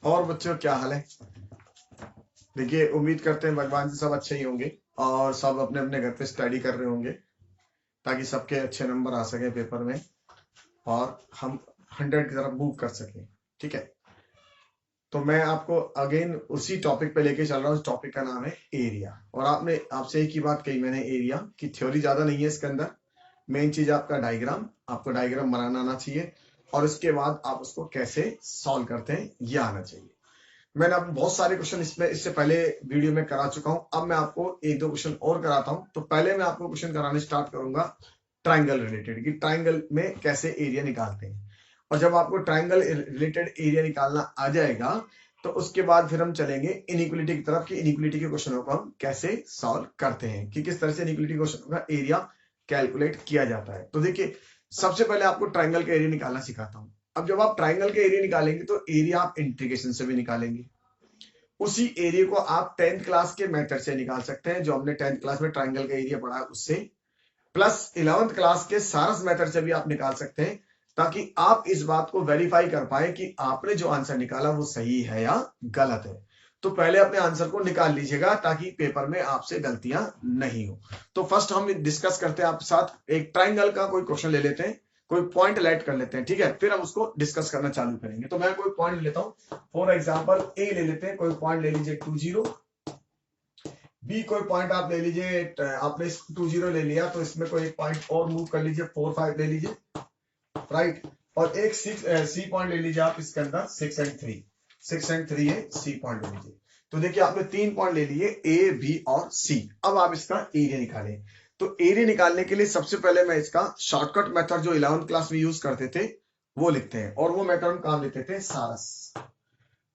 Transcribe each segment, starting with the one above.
और बच्चों क्या हाल है? देखिए, उम्मीद करते हैं भगवान से सब अच्छे ही होंगे और सब अपने अपने घर पे स्टडी कर रहे होंगे ताकि सबके अच्छे नंबर आ सके पेपर में और हम 100 की तरफ मूव कर सकें। ठीक है, तो मैं आपको अगेन उसी टॉपिक पे लेके चल रहा हूँ। टॉपिक का नाम है एरिया। और आपने आपसे एक ही बात कही मैंने, एरिया की थ्योरी ज्यादा नहीं है इसके अंदर। मेन चीज आपका डायग्राम, आपको डायग्राम बनाना आना चाहिए और उसके बाद आप उसको कैसे सॉल्व करते हैं ये आना चाहिए। मैंने आपको बहुत सारे क्वेश्चन इसमें इससे पहले वीडियो में करा चुका हूं। अब मैं आपको एक दो क्वेश्चन और कराता हूं। तो पहले मैं आपको क्वेश्चन कराने स्टार्ट करूंगा ट्राइंगल रिलेटेड, कि ट्राइंगल में कैसे एरिया निकालते हैं। और जब आपको ट्राइंगल रिलेटेड एरिया निकालना आ जाएगा तो उसके बाद फिर हम चलेंगे इनइक्वलिटी की तरफ, कि इनइक्वलिटी के क्वेश्चनों को हम कैसे सॉल्व करते हैं, कि किस तरह से इनइक्वलिटी क्वेश्चनों का एरिया कैलकुलेट किया जाता है। तो देखिए, सबसे पहले आपको ट्राइंगल का एरिया निकालना सिखाता हूं। अब जब आप ट्राइंगल का एरिया निकालेंगे तो एरिया आप इंटीग्रेशन से भी निकालेंगे। उसी एरिया को आप 10th क्लास के मेथड से निकाल सकते हैं, जो हमने 10th क्लास में ट्राइंगल का एरिया पढ़ा है उससे, प्लस 11th क्लास के सारस मेथड से भी आप निकाल सकते हैं, ताकि आप इस बात को वेरीफाई कर पाए कि आपने जो आंसर निकाला वो सही है या गलत है। तो पहले अपने आंसर को निकाल लीजिएगा ताकि पेपर में आपसे गलतियां नहीं हो। तो फर्स्ट हम डिस्कस करते हैं आपके साथ, एक ट्राइंगल का कोई क्वेश्चन ले लेते हैं, कोई पॉइंट लेट कर लेते हैं। ठीक है, फिर हम उसको डिस्कस करना चालू करेंगे। तो मैं कोई पॉइंट लेता हूं, फॉर एग्जाम्पल ए ले लेते हैं, कोई पॉइंट ले लीजिए 20। बी कोई पॉइंट आप ले लीजिए, आपने 20 ले लिया तो इसमें कोई एक पॉइंट और मूव कर लीजिए, 4 5 ले लीजिए, राइट। और एक सी पॉइंट ले लीजिए आप इसके अंदर, 6 and 3 है, सी पॉइंट ले लीजिए। तो देखिए, आपने 3 पॉइंट ले लिए, ए बी और सी। अब आप इसका एरिया निकालें। तो एरिया निकालने के लिए सबसे पहले मैं इसका शॉर्टकट मेथड जो 11th क्लास में यूज करते थे वो लिखते हैं, और वो मेथड हम काम लेते थे सारस।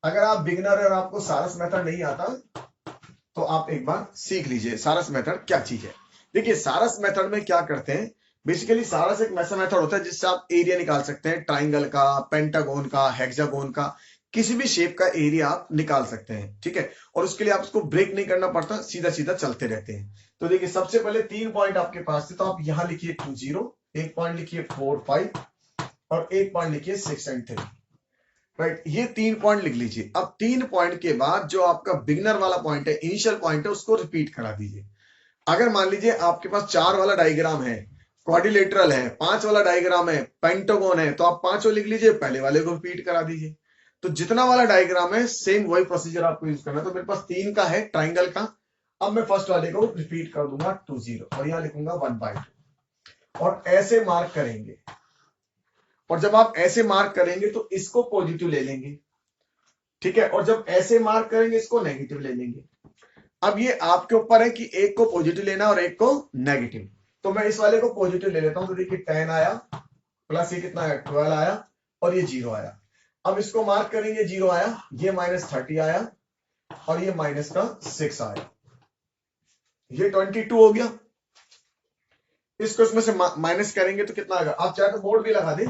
अगर आप बिगिनर है और आपको सारस मेथड नहीं आता तो आप एक बार सीख लीजिए सारस मेथड क्या चीज है। देखिए, सारस मेथड में क्या करते हैं, बेसिकली सारस एक ऐसा मेथड होता है जिससे आप एरिया निकाल सकते हैं, ट्राइंगल का, पेंटागोन का, हेक्सागोन का, किसी भी शेप का एरिया आप निकाल सकते हैं। ठीक है, और उसके लिए आप उसको ब्रेक नहीं करना पड़ता, सीधा सीधा चलते रहते हैं। तो देखिए, सबसे पहले 3 पॉइंट आपके पास थे, तो आप यहां लिखिए 20, एक पॉइंट लिखिए 4 5 और एक पॉइंट लिखिए 6 and 3, राइट। ये 3 पॉइंट लिख लीजिए। अब 3 पॉइंट के बाद जो आपका बिगनर वाला पॉइंट है, इनिशियल पॉइंट है, उसको रिपीट करा दीजिए। अगर मान लीजिए आपके पास 4 वाला डायग्राम है, क्वाड्रिलेटरल है, 5 वाला डायग्राम है, पेंटागोन है, तो आप 5 लिख लीजिए, पहले वाले को रिपीट करा दीजिए। तो जितना वाला डायग्राम है सेम वही प्रोसीजर आपको यूज करना है। तो मेरे पास 3 का है ट्राइंगल का। अब मैं फर्स्ट वाले को रिपीट कर दूंगा 20 और यहां लिखूंगा 1/2 और ऐसे मार्क करेंगे। और जब आप ऐसे मार्क करेंगे तो इसको पॉजिटिव ले लेंगे, ठीक है, और जब ऐसे मार्क करेंगे इसको नेगेटिव ले लेंगे। अब ये आपके ऊपर है कि एक को पॉजिटिव लेना और एक को नेगेटिव। तो मैं इस वाले को पॉजिटिव ले लेता हूं। तो देखिए 10 आया, प्लस ये कितना है 12 आया, और ये 0 आया। अब इसको मार्क करेंगे, 0 आया, ये -30 आया और ये -6 आया, ये 22 हो गया। इसको इसमें से माइनस करेंगे तो कितना आएगा, आप चाहे तो बोर्ड भी लगा दें,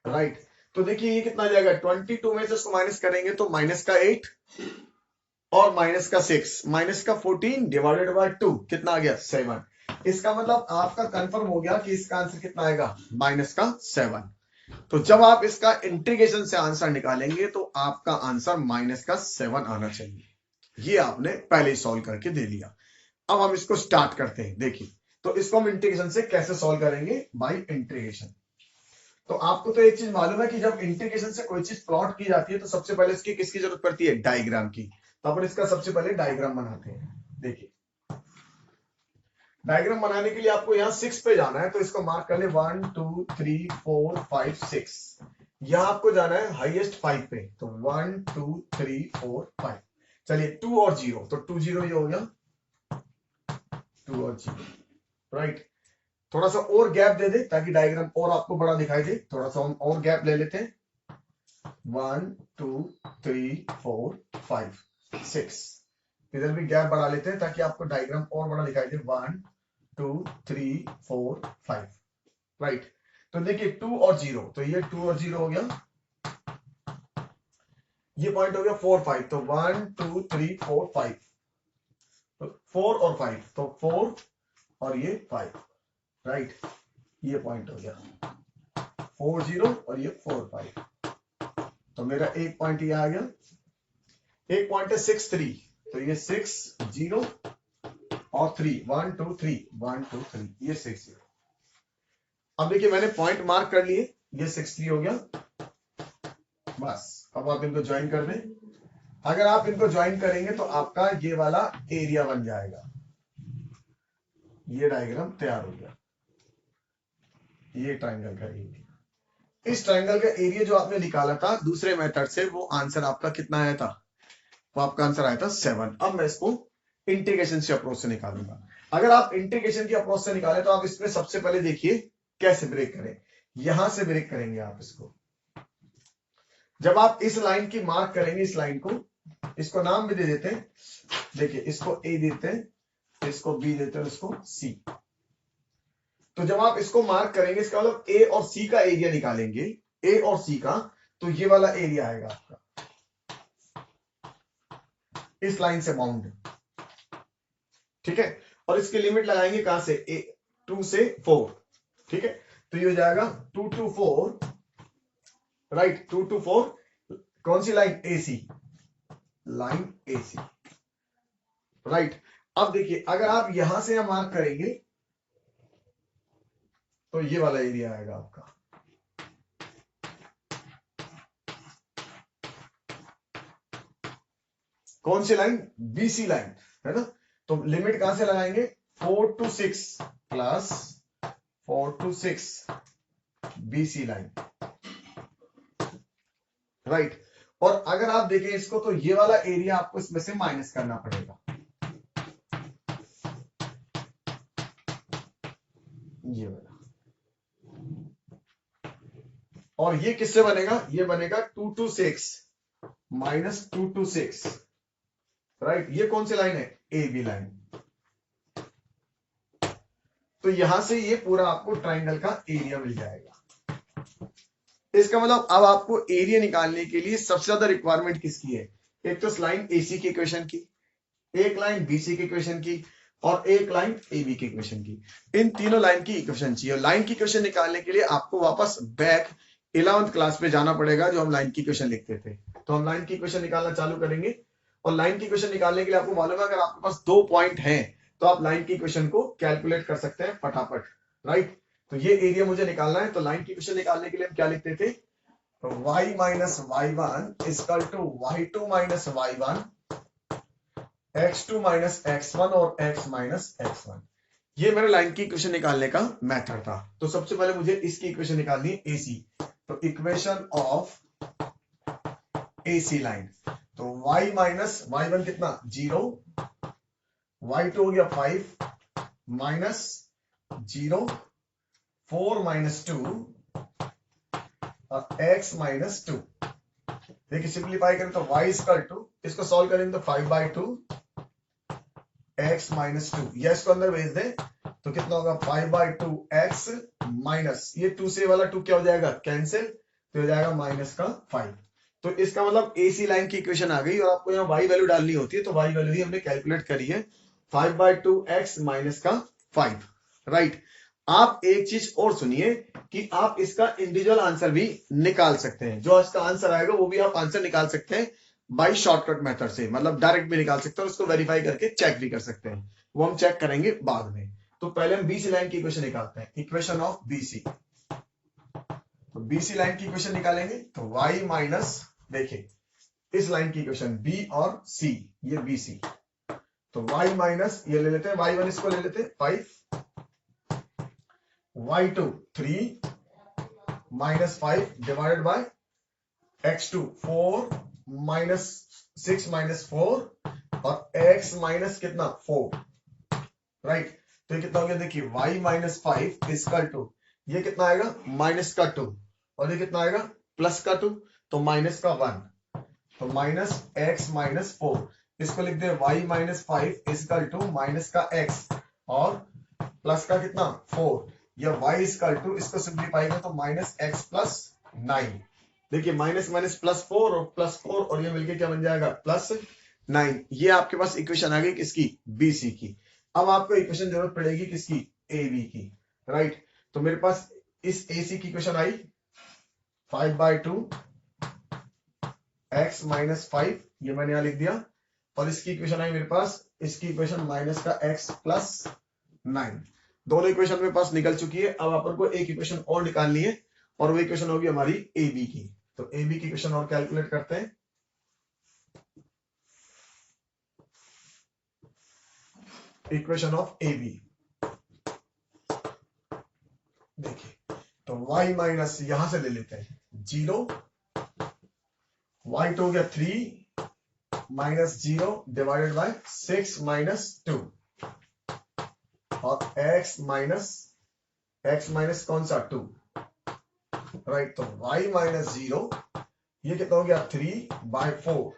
राइट। तो देखिए ये कितना आ जाएगा, 22 में से इसको माइनस करेंगे तो -8 और -6, -14 डिवाइडेड बाय 2 कितना आ गया 7। इसका मतलब आपका कंफर्म हो गया कि इसका आंसर कितना आएगा -7। तो जब आप इसका इंटीग्रेशन से आंसर निकालेंगे तो आपका आंसर -7 आना चाहिए। ये आपने पहले ही सॉल्व करके दे लिया। अब हम इसको स्टार्ट करते हैं। देखिए, तो इसको हम इंटीग्रेशन से कैसे सॉल्व करेंगे, बाय इंटीग्रेशन। तो आपको तो एक चीज मालूम है कि जब इंटीग्रेशन से कोई चीज प्लॉट की जाती है तो सबसे पहले इसकी किसकी जरूरत पड़ती है, डायग्राम की। तो अपन इसका सबसे पहले डायग्राम बनाते हैं। देखिए, डायग्राम बनाने के लिए आपको यहाँ 6 पे जाना है, तो इसको मार्क कर ले 1 2 3 4 5 6। यहाँ आपको जाना है हाईएस्ट 5 पे, तो 1 2 3 4 5। चलिए 2 और 0, तो 2 0 ये हो गया, 2 और 0, राइट। थोड़ा सा और गैप दे दे ताकि डायग्राम और आपको बड़ा दिखाई दे। थोड़ा सा हम और गैप ले लेते हैं, 1 2 3 4 5 6। इधर भी गैप बढ़ा लेते हैं ताकि आपको डायग्राम और बड़ा दिखाई दे, 1 2 3 4 5, राइट। तो देखिए 2 और 0, तो ये 2 और 0 हो गया, ये पॉइंट हो गया 4 5, तो 1 2 3 4 5, तो 4 और 5, तो 4 और ये 5, राइट। ये पॉइंट हो गया 4 0 और ये 4 5। तो मेरा एक पॉइंट ये आ गया, एक पॉइंट है 6 3, तो ये 6 0 और 3 1 2 3 1 2 3, ये 6 0। अब देखिए मैंने पॉइंट मार्क कर लिए, ये 6 3 हो गया। बस अब आप इनको ज्वाइन कर दें। अगर आप इनको ज्वाइन करेंगे तो आपका ये वाला एरिया बन जाएगा। ये डायग्राम तैयार हो गया, ये ट्रायंगल का एरिया। इस ट्रायंगल का एरिया जो आपने निकाला था दूसरे मेथड से, वो आंसर आपका कितना आया था? वो आपका आंसर आया था 7। अब मैं इसको इंटीग्रेशन से अप्रोच से निकालूंगा। अगर आप इंटीग्रेशन की अप्रोच से निकालें तो आप इसमें सबसे पहले देखिए कैसे ब्रेक करें। यहां से ब्रेक करेंगे आप इसको। जब आप इस लाइन की मार्क करेंगे, इस लाइन को, इसको नाम भी दे देते हैं। देखिए इसको ए देते हैं, इसको बी देते हैं, इसको सी। तो जब आप इसको मार्क करेंगे, इसका मतलब ए और सी का एरिया निकालेंगे, ए और सी का, तो ये वाला एरिया आएगा आपका इस लाइन से बाउंड। ठीक है, और इसकी लिमिट लगाएंगे कहां से? 2 से 4। ठीक है, तो ये हो जाएगा 2 to 4, राइट, 2 to 4। कौन सी line? AC, line AC, right. अब देखिए अगर आप यहां से मार्क करेंगे तो ये वाला एरिया आएगा आपका। कौन सी लाइन? बीसी लाइन, है ना। तो लिमिट कहां से लगाएंगे? 4 to 6 plus 4 to 6 BC line, right. और अगर आप देखें इसको तो ये वाला एरिया आपको इसमें से माइनस करना पड़ेगा, ये वाला। और ये किससे बनेगा? ये बनेगा 2 to 6 माइनस 2 to 6, राइट। ये कौन सी लाइन है? A B line. तो यहां से ये पूरा आपको ट्राइंगल का एरिया मिल जाएगा। इसका मतलब अब आपको एरिया निकालने के लिए सबसे ज्यादा रिक्वायरमेंट किसकी है? एक तो लाइन एसी की इक्वेशन की, एक लाइन बीसी की इक्वेशन की, और एक लाइन एबी की इक्वेशन की। इन तीनों लाइन की इक्वेशन चाहिए। लाइन की इक्वेशन निकालने के लिए आपको वापस बैक 11th क्लास पे जाना पड़ेगा, जो हम लाइन की इक्वेशन लिखते थे। तो हम लाइन की इक्वेशन निकालना चालू करेंगे। और लाइन की इक्वेशन निकालने के लिए आपको मालूम है, अगर आपके पास 2 पॉइंट हैं तो आप लाइन की इक्वेशन को कैलकुलेट कर सकते हैं फटाफट, राइट। तो ये एरिया मुझे निकालना है। तो लाइन की इक्वेशन निकालने के लिए हम क्या लिखते थे? तो y minus y1 equal to y2 minus y1, x2 minus x1 और x माइनस x1। ये मेरे लाइन की इक्वेशन निकालने का मेथड था। तो सबसे पहले मुझे इसकी इक्वेशन निकालनी है, एसी। तो इक्वेशन ऑफ एसी लाइन, तो y माइनस y1 कितना? 0, y2 हो गया 5 माइनस 0, 4 माइनस 2 और x माइनस 2। देखिए सिंप्लीफाई करें तो y इक्वल टू, इसको सॉल्व करेंगे तो 5/2 x माइनस 2, या इसको अंदर भेज दें तो कितना होगा? 5/2 x माइनस, ये 2 से वाला 2 क्या हो जाएगा? कैंसिल, तो हो जाएगा माइनस का 5। तो इसका मतलब एसी लाइन की इक्वेशन आ गई। और आपको यहाँ y वैल्यू डालनी होती है, तो y वैल्यू ही हमने कैलकुलेट करी है, 5/2 x माइनस का 5, राइट। आप एक चीज और सुनिए कि आप इसका इंडिविजुअल आंसर भी निकाल सकते हैं। जो इसका आंसर आएगा वो भी आप आंसर निकाल सकते हैं बाय शॉर्टकट मेथड से, मतलब डायरेक्ट भी निकाल सकते हैं और उसको वेरीफाई करके चेक भी कर सकते हैं। वो हम चेक करेंगे बाद में। तो पहले हम बीसी लाइन की इक्वेशन निकालते हैं, इक्वेशन ऑफ बीसी। तो बीसी लाइन की इक्वेशन निकालेंगे तो y माइनस, देखिए इस लाइन की इक्वेशन बी और सी, ये बीसी। तो y माइनस, ये ले लेते हैं y1, इसको ले लेते हैं 5, y2 3 minus 5 divided by x2 4 minus 6 minus 4 और x माइनस कितना? 4, राइट। तो ये कितना हो गया? देखिए y माइनस 5 इक्वल टू, ये कितना आएगा? माइनस का 2, और ये कितना आएगा? प्लस का 2, तो माइनस का 1, तो माइनस x माइनस 4। इसको लिख दे y minus 5 equal to minus का x और प्लस का कितना? 4, या y इक्वल टू, इसको सिंप्लीफाई करें तो माइनस x प्लस 9। देखिए माइनस माइनस प्लस 4 और प्लस 4, और ये मिलके क्या बन जाएगा? प्लस 9। ये आपके पास इक्वेशन आ गई किसकी? बीसी की। अब आपको इक्वेशन जरूरत पड़ेगी किसकी? एबी की, राइट। तो मेरे पास इस एसी की इक्वेशन आई 5/2 x माइनस 5, ये मैंने यहां लिख दिया, और इसकी इक्वेशन आई मेरे पास, इसकी इक्वेशन माइनस का x प्लस 9। दोनों इक्वेशन मेरे पास निकल चुकी है। अब अपन को एक इक्वेशन और निकालनी है, और वो इक्वेशन होगी हमारी ए बी की। तो ए बी की इक्वेशन और कैलकुलेट करते हैं। इक्वेशन ऑफ ए बी, देखिए, तो y माइनस यहां से ले लेते हैं 0, y तो हो गया 3 माइनस 0 डिवाइडेड बाय 6 माइनस 2, और x माइनस कौन सा 2, राइट। तो y माइनस 0 ये कितना हो गया 3/4,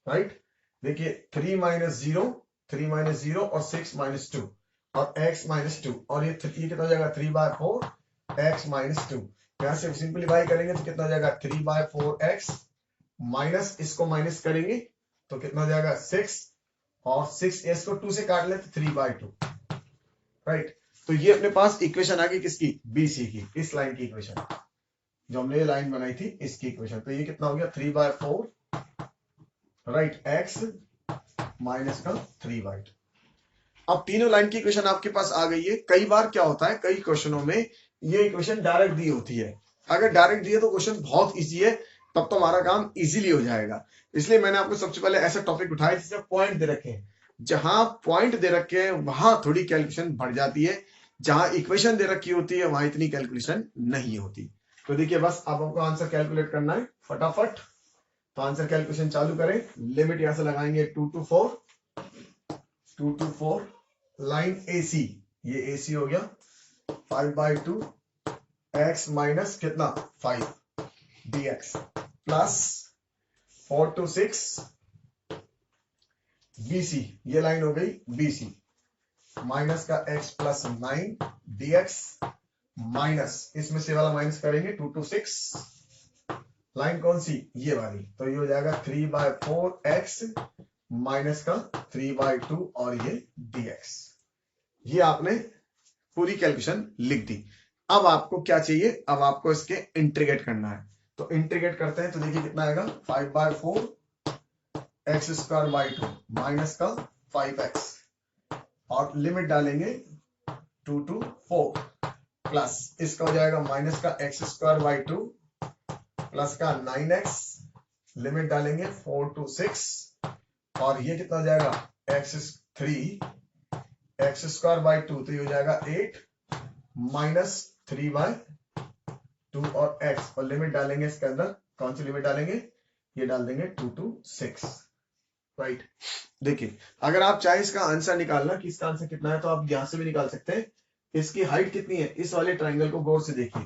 राइट। देखिए 3 माइनस 0 और 6 माइनस 2 और x माइनस 2, और ये कितना हो जाएगा 3/4 x माइनस 2। यहां से सिंपलीफाई करेंगे तो कितना हो जाएगा 3/4x, माइनस इसको माइनस करेंगे तो कितना हो जाएगा 6, और 6s को 2 से काट ले तो 3/2, राइट। तो ये अपने पास इक्वेशन आ गई किसकी, BC की, इस लाइन की इक्वेशन, जो हमने ये लाइन बनाई थी इसकी इक्वेशन। तो ये कितना हो गया 3/4, राइट, x माइनस का 3/2। अब तीनों लाइन की इक्वेशन आपके पास आ गई है। कई बार क्या होता है, कई क्वेश्चनों में ये इक्वेशन डायरेक्ट दी होती है। अगर डायरेक्ट दी है तो क्वेश्चन बहुत इजी है, तब तो हमारा काम इजीली हो जाएगा। इसलिए मैंने आपको सबसे पहले ऐसा टॉपिक उठाया जिसमें पॉइंट दे रखे हैं। जहां पॉइंट दे रखे हैं वहां थोड़ी कैलकुलेशन बढ़ जाती है, जहां इक्वेशन दे रखी होती है वहां इतनी कैलकुलेशन नहीं होती। तो देखिए, बस अब आपको आंसर कैलकुलेट करना है फटाफट। तो आंसर कैलकुलेशन चालू करें। लिमिट यहां से लगाएंगे 2 to 4, लाइन AC, ये AC हो गया 5/2 x माइनस कितना 5 dx प्लस 4 to 6 BC, ये लाइन हो गई BC, माइनस का x प्लस 9 dx, माइनस इसमें से वाला माइनस करेंगे 2 to 6, लाइन कौन सी, ये वाली। तो ये हो जाएगा 3/4x माइनस का 3/2 और ये dx। ये आपने पूरी कैलकुलेशन लिख दी। अब आपको क्या चाहिए, अब आपको इसके इंटीग्रेट करना है। तो इंटीग्रेट करते हैं तो देखिए कितना आएगा 5/4 x² 2 माइनस का 5x, और लिमिट डालेंगे 2 to 4, प्लस इसका हो जाएगा माइनस का x² 2 प्लस का 9x, लिमिट डालेंगे 4 to 6, और ये कितना हो जाएगा x² 2, तो ये हो जाएगा 8 माइनस 3/2 और x, और लिमिट डालेंगे इसके अंदर, कौन सी लिमिट डालेंगे, ये डाल देंगे 2 to 6, राइट। देखिए, अगर आप चाहे इसका आंसर निकालना कि इसका आंसर कितना है तो आप यहां से भी निकाल सकते हैं। इसकी हाइट कितनी है, इस वाले ट्राइंगल को गौर से देखिए।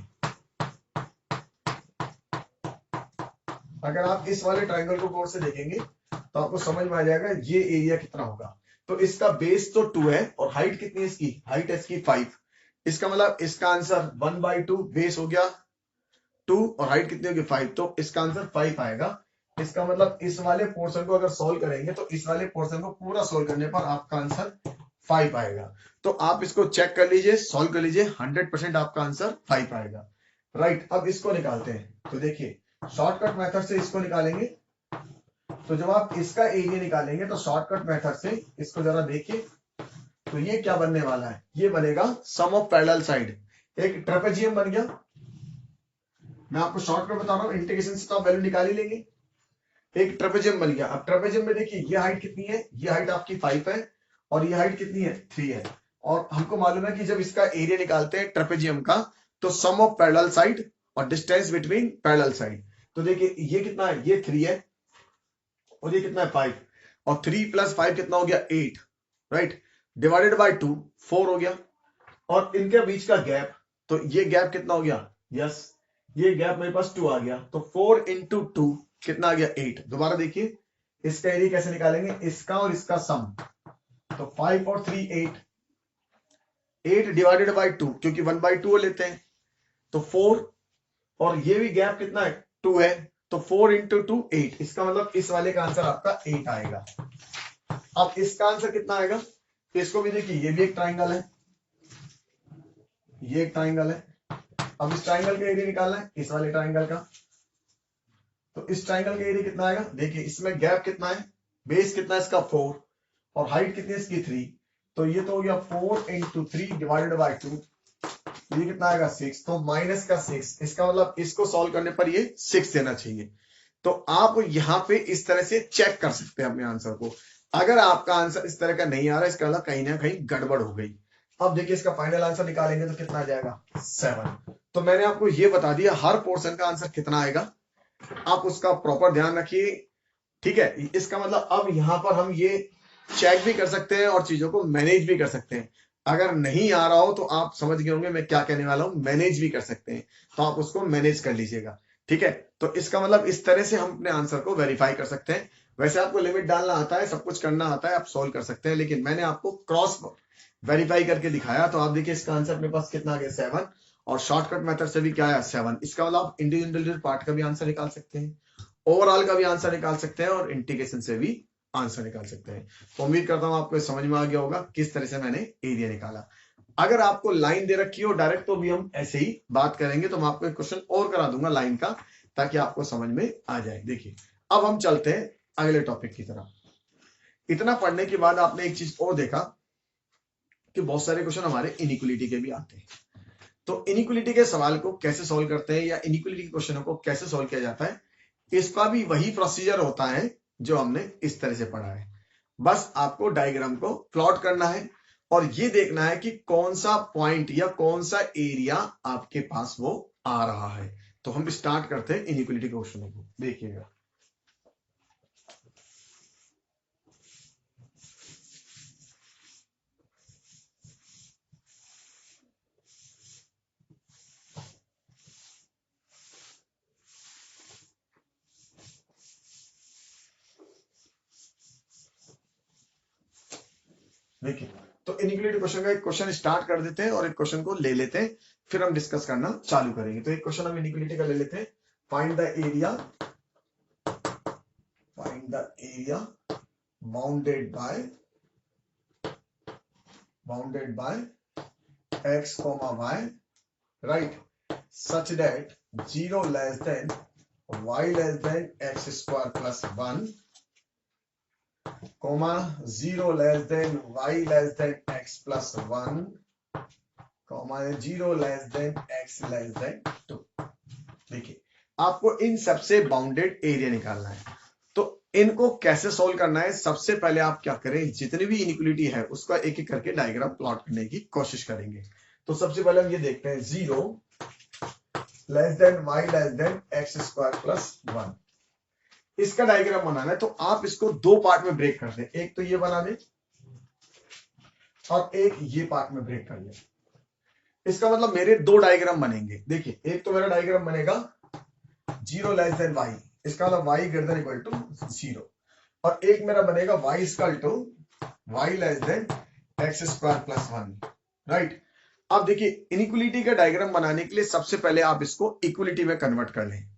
अगर आप इस वाले ट्राइंगल को गौर से देखेंगे तो आपको समझ में आ जाएगा ये एरिया कितना होगा। तो इसका बेस तो 2 है, और हाइट कितनी है इसकी, हाइट है इसकी 5। इसका मतलब इसका आंसर 1/2, बेस हो गया 2 और हाइट कितनी होगी 5, तो इसका आंसर 5 आएगा। इसका मतलब इस वाले पोर्शन को अगर सोल्व करेंगे तो इस वाले पोर्शन को पूरा सोल्व करने पर आपका आंसर 5 आएगा। तो आप इसको चेक कर लीजिए, सोल्व कर लीजिए, 100% आपका आंसर 5 आएगा, राइट। अब इसको निकालते हैं। तो देखिए, शॉर्टकट मेथड से इसको निकालेंगे। तो जब आप इसका एरिया निकालेंगे तो शॉर्टकट मेथड से इसको जरा देखिए, तो ये क्या बनने वाला है, ये बनेगा सम ऑफ पैरेलल साइड, एक ट्रेपेजियम बन गया। मैं आपको शॉर्टकट बता रहा हूं, इंटीग्रेशन से तो आप वैल्यू निकाल ही लेंगे। एक ट्रेपेजियम बन गया। अब ट्रेपेजियम में देखिए ये हाइट कितनी है, ये हाइट आपकी 5 है, और ये हाइट कितनी है 3 है, और हमको मालूम है कि जब इसका एरिया निकालते हैं ट्रेपेजियम का तो सम ऑफ पैरेलल साइड और डिस्टेंस बिटवीन पैरेलल साइड। तो देखिए ये कितना है, ये 3 है, और ये कितना है 5, और 3 + 5 कितना हो गया 8, राइट, डिवाइडेड बाय 2 4 हो गया, और इनके बीच का गैप, तो ये गैप कितना हो गया, यस, ये गैप मेरे पास 2 आ गया। तो 4 × 2 कितना आ गया 8। दोबारा देखिए इसका एरिया कैसे निकालेंगे, इसका और इसका सम। तो 5 और 3 8 डिवाइडेड बाय 2, क्योंकि 1/2 लेते हैं, तो 4, और ये भी गैप कितना है 2 है, तो 4 × 2 8। इसका मतलब इस वाले का आंसर आपका 8 आएगा। अब इसका आंसर कितना आएगा, इसको भी देखिए, ये भी एक ट्राइंगल है, ये एक ट्राइंगल है। अब इस ट्राइंगल का एरिया निकालना है, इस वाले ट्राइंगल का। तो इस ट्राइंगल का एरिया कितना आएगा, देखिए इसमें गैप कितना है, बेस कितना है इसका 4 और हाइट कितनी है इसकी 3, तो ये तो हो गया 4 इंटू 3 डिवाइडेड बाई 2, ये कितना आएगा 6, तो माइनस का 6, इसका मतलब इसको सॉल्व करने पर ये 6 देना चाहिए। तो आप यहाँ पे इस तरह से चेक कर सकते हैं अपने आंसर को। अगर आपका आंसर इस तरह का नहीं आ रहा है, इसका मतलब कहीं ना कहीं गड़बड़ हो गई। अब देखिए इसका फाइनल आंसर निकालेंगे तो कितना आ जाएगा 7। तो मैंने आपको ये बता दिया हर पोर्शन का आंसर कितना आएगा, आप उसका प्रॉपर ध्यान रखिए, ठीक है। इसका मतलब अब यहाँ पर हम ये चेक भी कर सकते हैं और चीजों को मैनेज भी कर सकते हैं। अगर नहीं आ रहा हो तो आप समझ गए होंगे मैं क्या कहने वाला हूं, मैनेज भी कर सकते हैं, तो आप उसको मैनेज कर लीजिएगा, ठीक है। तो इसका मतलब इस तरह से हम अपने आंसर को वेरीफाई कर सकते हैं। वैसे आपको लिमिट डालना आता है, सब कुछ करना आता है, आप सोल्व कर सकते हैं, लेकिन मैंने आपको क्रॉस वेरीफाई करके दिखाया। तो आप देखिए इसका आंसर अपने पास कितना आ गया 7, और शॉर्टकट मेथड से भी क्या आया 7। इसका मतलब आप इंडिविजुअल पार्ट का भी आंसर निकाल सकते हैं, ओवरऑल का भी आंसर निकाल सकते हैं, और इंटीग्रेशन से भी आंसर निकाल सकते हैं। तो उम्मीद करता हूं आपको समझ में आ गया होगा किस तरह से मैंने एरिया निकाला। अगर आपको लाइन दे रखी हो डायरेक्ट तो भी हम ऐसे ही बात करेंगे, तो मैं आपको एक क्वेश्चन और करा दूंगा लाइन का, ताकि आपको समझ में आ जाए। देखिए अब हम चलते हैं अगले टॉपिक की तरफ। इतना पढ़ने के बाद आपने एक चीज और देखा कि बहुत सारे क्वेश्चन हमारे इनइक्वलिटी के भी आते हैं। तो इनइक्वलिटी के सवाल को कैसे सोल्व करते हैं, या इनइक्वलिटी के क्वेश्चनों को कैसे सोल्व किया जाता है, इसका भी वही प्रोसीजर होता है जो हमने इस तरह से पढ़ा है। बस आपको डायग्राम को प्लॉट करना है और ये देखना है कि कौन सा पॉइंट या कौन सा एरिया आपके पास वो आ रहा है। तो हम स्टार्ट करते हैं इनइक्वलिटी के क्वेश्चनों को, देखिएगा। देखिए तो इनइक्वलिटी क्वेश्चन का एक क्वेश्चन स्टार्ट कर देते हैं और एक क्वेश्चन को ले लेते हैं, फिर हम डिस्कस करना चालू करेंगे। तो एक क्वेश्चन हम इनइक्वलिटी का ले लेते हैं। Find the area bounded by x, y, right, such that 0 less than y less than x square plus 1, 0 less than y less than x plus 1, 0 less than x less than 2। देखिए आपको इन सबसे bounded area निकालना है। तो इनको कैसे solve करना है, सबसे पहले आप क्या करें, जितनी भी इनइक्वलिटी है उसका एक एक करके डायग्राम प्लॉट करने की कोशिश करेंगे। तो सबसे पहले हम ये देखते हैं 0 less than y less than x square plus 1, इसका डायग्राम बनाना है। तो आप इसको दो पार्ट में ब्रेक कर दें, एक तो ये बना दे और एक ये पार्ट में ब्रेक कर ले। इसका मतलब मेरे दो डायग्राम बनेंगे। देखिए एक तो मेरा डायग्राम बनेगा 0 लेस देन वाई, इसका मतलब y greater than equal to 0, और एक मेरा बनेगा y equal to y less than x square plus 1, right. अब देखिए इनइक्वलिटी का डायग्राम बनाने के लिए सबसे पहले आप इसको इक्वलिटी में कन्वर्ट कर लें,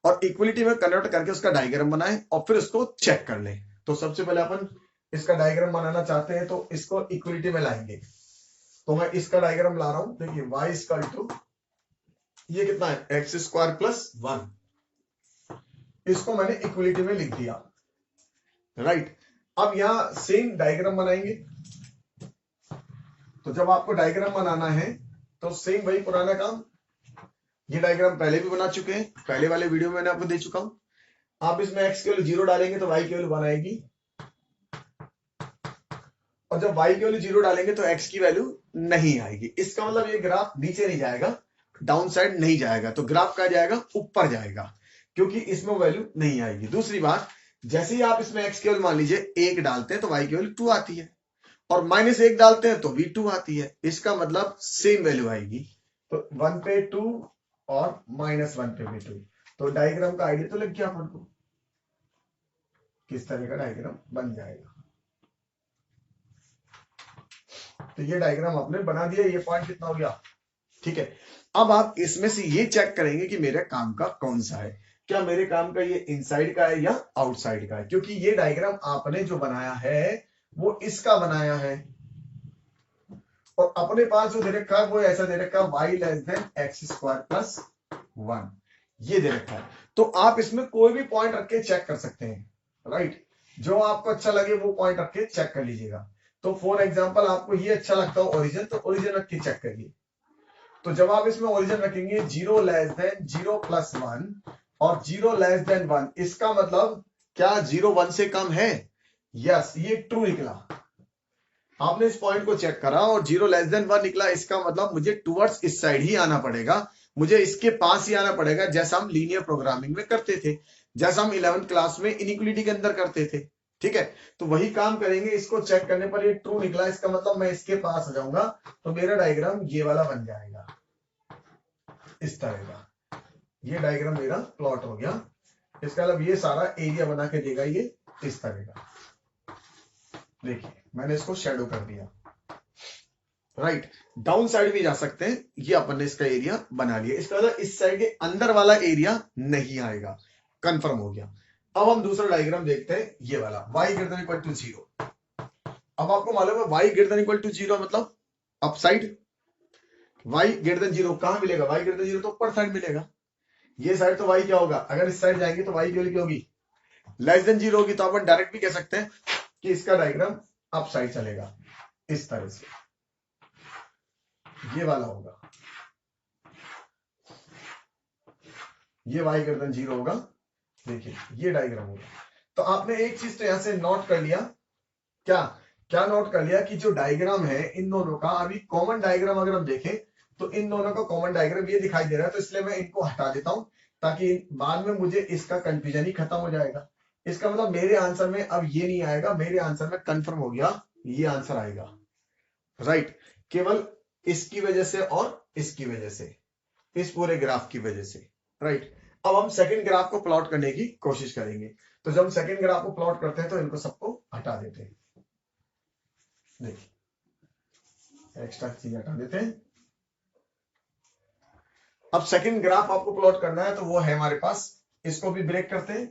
और इक्वलिटी में कन्वर्ट करके उसका डायग्राम बनाएं और फिर उसको चेक कर लें। तो सबसे पहले अपन इसका डायग्राम बनाना चाहते हैं तो इसको इक्वलिटी में लाएंगे। तो मैं इसका डायग्राम ला रहा हूं। देखिए y इक्वल टू ये कितना है एक्स स्क्वायर प्लस 1, इसको मैंने इक्वलिटी में लिख दिया, राइट। अब यहां सेम डायग्राम बनाएंगे। तो जब आपको डायग्राम बनाना है तो सेम वही पुराना काम, ये डायग्राम पहले भी बना चुके हैं, पहले वाले वीडियो में मैंने आपको दे चुका हूं। आप इसमें x की वैल्यू 0 डालेंगे तो y की वैल्यू 1 आएगी, और जब y की वैल्यू 0 डालेंगे तो x की वैल्यू नहीं आएगी। इसका मतलब ये ग्राफ नीचे नहीं जाएगा, डाउन साइड नहीं जाएगा, तो ग्राफ कहां जाएगा, ऊपर जाएगा, क्योंकि इसमें वैल्यू नहीं आएगी। दूसरी बात, जैसे ही आप इसमें x की वैल्यू मान लीजिए 1 डालते हैं तो y की वैल्यू 2 आती है, और -1 डालते हैं तो भी 2 आती है। इसका मतलब सेम वैल्यू आएगी। तो 1 पे 2 और -1 पे भी 2। तो डायग्राम का आइडिया तो लग गया अपन को किस तरह का डायग्राम बन जाएगा। तो ये डायग्राम आपने बना दिया, ये पॉइंट कितना हो गया, ठीक है। अब आप इसमें से ये चेक करेंगे कि मेरे काम का कौन सा है, क्या मेरे काम का ये इनसाइड का है या आउटसाइड का है, क्योंकि ये डायग्राम आपने जो बनाया है वो इसका बनाया है, और अपने पास जो दे रखा है वो ऐसा दे रखा है y less than x square plus 1। ये दे रखा है। तो आप इसमें कोई भी पॉइंट रख के चेक कर सकते हैं, राइट। जो आपको अच्छा लगे वो पॉइंट रख के चेक कर लीजिएगा। तो फॉर एग्जांपल आपको ये अच्छा लगता हो ओरिजिन, तो ओरिजिन रख के चेक करिए। तो जब आप इसमें ओरिजिन रखेंगे 0 लेस देन 0 प्लस 1 और 0 लेस देन 1, इसका मतलब क्या 0 1 से कम है? यस, ये ट्रू निकला। आपने इस पॉइंट को चेक करा और 0 लेस देन 1 निकला, इसका मतलब मुझे टुवर्ड्स इस साइड ही आना पड़ेगा, मुझे इसके पास ही आना पड़ेगा, जैसा हम लीनियर प्रोग्रामिंग में करते थे, जैसा हम 11th क्लास में इनइक्वालिटी के अंदर करते थे। ठीक है, तो वही काम करेंगे। इसको चेक करने पर ये ट्रू निकला, इसका मतलब मैं इसके पास आ जाऊंगा तो मेरा डायग्राम ये वाला बन जाएगा, इस तरह का। ये डायग्राम मेरा प्लॉट हो गया। इसका मतलब ये सारा एरिया बना के देगा ये इस तरह का। देखिए मैंने इसको शेडो कर दिया, राइट। डाउन साइड भी जा सकते हैं, ये अपन ने इसका एरिया बना लिया। इसका मतलब इस साइड के अंदर वाला एरिया नहीं आएगा, कंफर्म हो गया। अब हम दूसरा डायग्राम देखते हैं, ये वाला y ग्रेटर इक्वल टू 0। अब आपको मालूम है y ग्रेटर इक्वल टू 0 मतलब up side. y greater than 0 कहां मिलेगा? y ग्रेटर देन 0 तो ऊपर साइड मिलेगा। ये साइड तो y क्या होगा? अगर इस साइड जाएंगे तो y की वैल्यू क्या होगी? लेस देन 0 होगी। तो अपन डायरेक्ट भी कह सकते हैं कि इसका डायग्राम अप साइड चलेगा, इस तरह से ये वाला होगा। ये y ग्रेटर देन 0 होगा। देखिए ये डायग्राम होगा। तो आपने एक चीज तो यहां से नोट कर लिया, क्या क्या नोट कर लिया कि जो डायग्राम है इन दोनों का, अभी कॉमन डायग्राम अगर हम देखें तो इन दोनों का कॉमन डायग्राम ये दिखाई दे रहा है। तो इसलिए मैं इनको हटा देता हूं ताकि बाद में मुझे इसका कंफ्यूजन ही खत्म हो जाएगा। इसका मतलब मेरे आंसर में अब ये नहीं आएगा, मेरे आंसर में कंफर्म हो गया ये आंसर आएगा, राइट। केवल इसकी वजह से और इसकी वजह से, इस पूरे ग्राफ की वजह से, राइट। अब हम सेकंड ग्राफ को प्लॉट करने की कोशिश करेंगे। तो जब हम सेकंड ग्राफ को प्लॉट करते हैं तो इनको सबको हटा देते हैं। देखिए एक्स्ट्रा चीज हटा देते हैं। अब सेकंड ग्राफ आपको प्लॉट करना है तो वो है हमारे पास, इसको भी ब्रेक करते हैं।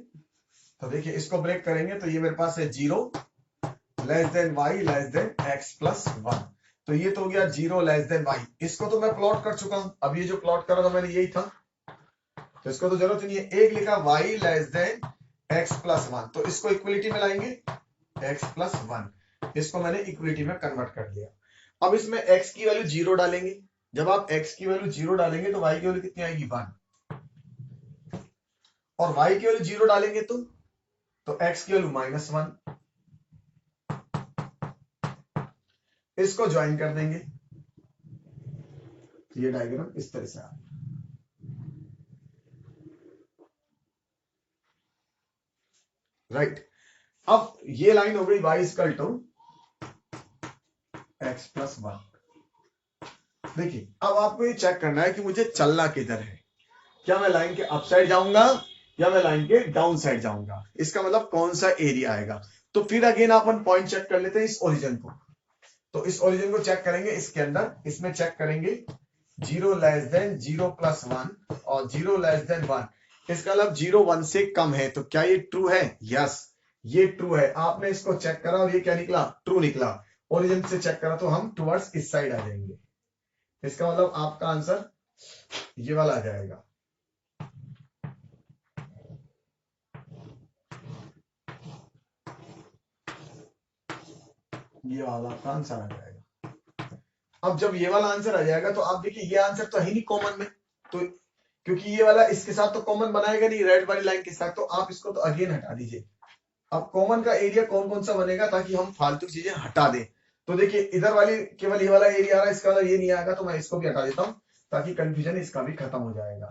तो देखिए इसको ब्रेक करेंगे तो ये मेरे पास है 0 less then y less than x plus 1। तो ये तो हो गया 0 लेस देन y। इसको तो मैं प्लॉट कर चुका हूं, अब ये जो प्लॉट करा था मैंने यही था, तो इसको तो जरूरत नहीं है। एक लिखा y less than x plus 1, तो इसको इक्वलिटी में लाएंगे x प्लस 1, इसको मैंने इक्वलिटी में कन्वर्ट कर दिया। अब इसमें x की वैल्यू 0 डालेंगे। जब आप x की वैल्यू 0 डालेंगे तो y की वैल्यू कितनी आएगी? 1। और y की वैल्यू 0 डालेंगे तो x की वैल्यू -1। इसको ज्वाइन कर देंगे तो ये डायग्राम इस तरह से आएगा, राइट। अब ये लाइन हो गई y equal to x plus 1। देखिए अब आपको ये चेक करना है कि मुझे चलना किधर है, क्या मैं लाइन के अप साइड जाऊंगा या मैं लाइन के डाउन साइड जाऊंगा, इसका मतलब कौन सा एरिया आएगा। तो फिर अगेन अपन पॉइंट चेक कर लेते हैं इस ओरिजिन को। तो इस ओरिजिन को चेक करेंगे इसके अंदर, इसमें चेक करेंगे 0 लेस देन 0 प्लस 1 और 0 लेस देन 1, इसका मतलब 0 1 से कम है। तो क्या ये ट्रू है? यस, ये ट्रू है। आपने इसको चेक करा और ये क्या निकला? ट्रू निकला। ओरिजिन से चेक करा तो हम टुवर्ड्स इस साइड आ जाएंगे, इसका मतलब आपका आंसर ये वाला आ जाएगा। ये वाला आपका आंसर आ जाएगा। अब जब ये वाला आंसर आ जाएगा तो आप देखिए ये आंसर तो है नहीं कॉमन में, तो क्योंकि ये वाला इसके साथ तो कॉमन बनाएगा नहीं रेड वाली लाइन के साथ, तो आप इसको तो अगेन हटा दीजिए। अब कॉमन का एरिया कौन कौन सा बनेगा ताकि हम फालतू चीजें हटा दें। तो देखिए इधर वाली केवल ये वाला एरिया आ रहा है, इसका वाला ये नहीं आएगा, तो मैं इसको भी हटा देता हूं ताकि कंफ्यूजन इसका भी खत्म हो जाएगा।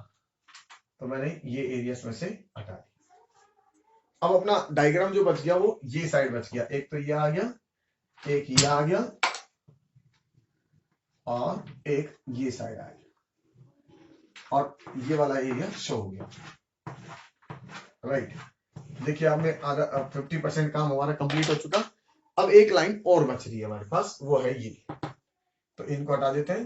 तो मैंने ये एरिया में से हटा दिया। अब अपना डायग्राम जो बच गया वो ये साइड बच गया, एक तो ये आ गया, एक ये आ गया और एक ये साइड आ गया और ये वाला एरिया शो हो गया, राइट। देखिए आपने आधा 50% काम हमारा कंप्लीट हो चुका। अब एक लाइन और बच रही है हमारे पास, वो है ये, तो इनको हटा देते हैं,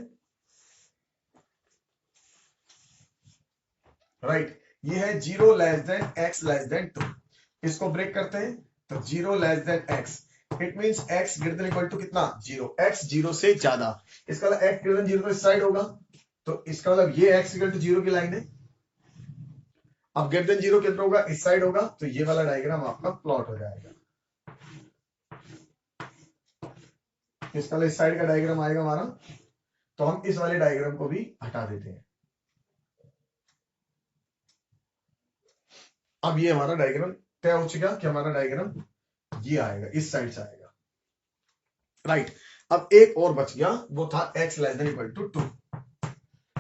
राइट। ये है 0 less than x less than 2, इसको ब्रेक करते हैं तो 0 less than x, it means x greater than equal to कितना? 0, x 0 से ज्यादा, इसका मतलब x ग्रेटर देन 0 तो इस साइड होगा, तो इसका मतलब ये x इक्वल टू 0 की लाइन है, अब ग्रेटर देन जीरो कितना होगा, इस साइड होगा, तो ये वाला डायग्राम आपका प्लॉट हो जाएगा। इसका इस साइड का डायग्राम आएगा हमारा, तो हम इस वाले डायग्राम को भी हटा देते हैं। अब ये हमारा डायग्राम तय हो चुका कि हमारा डायग्राम ये आएगा, इस साइड से आएगा, राइट। अब एक और बच गया, वो था x less than equal to 2,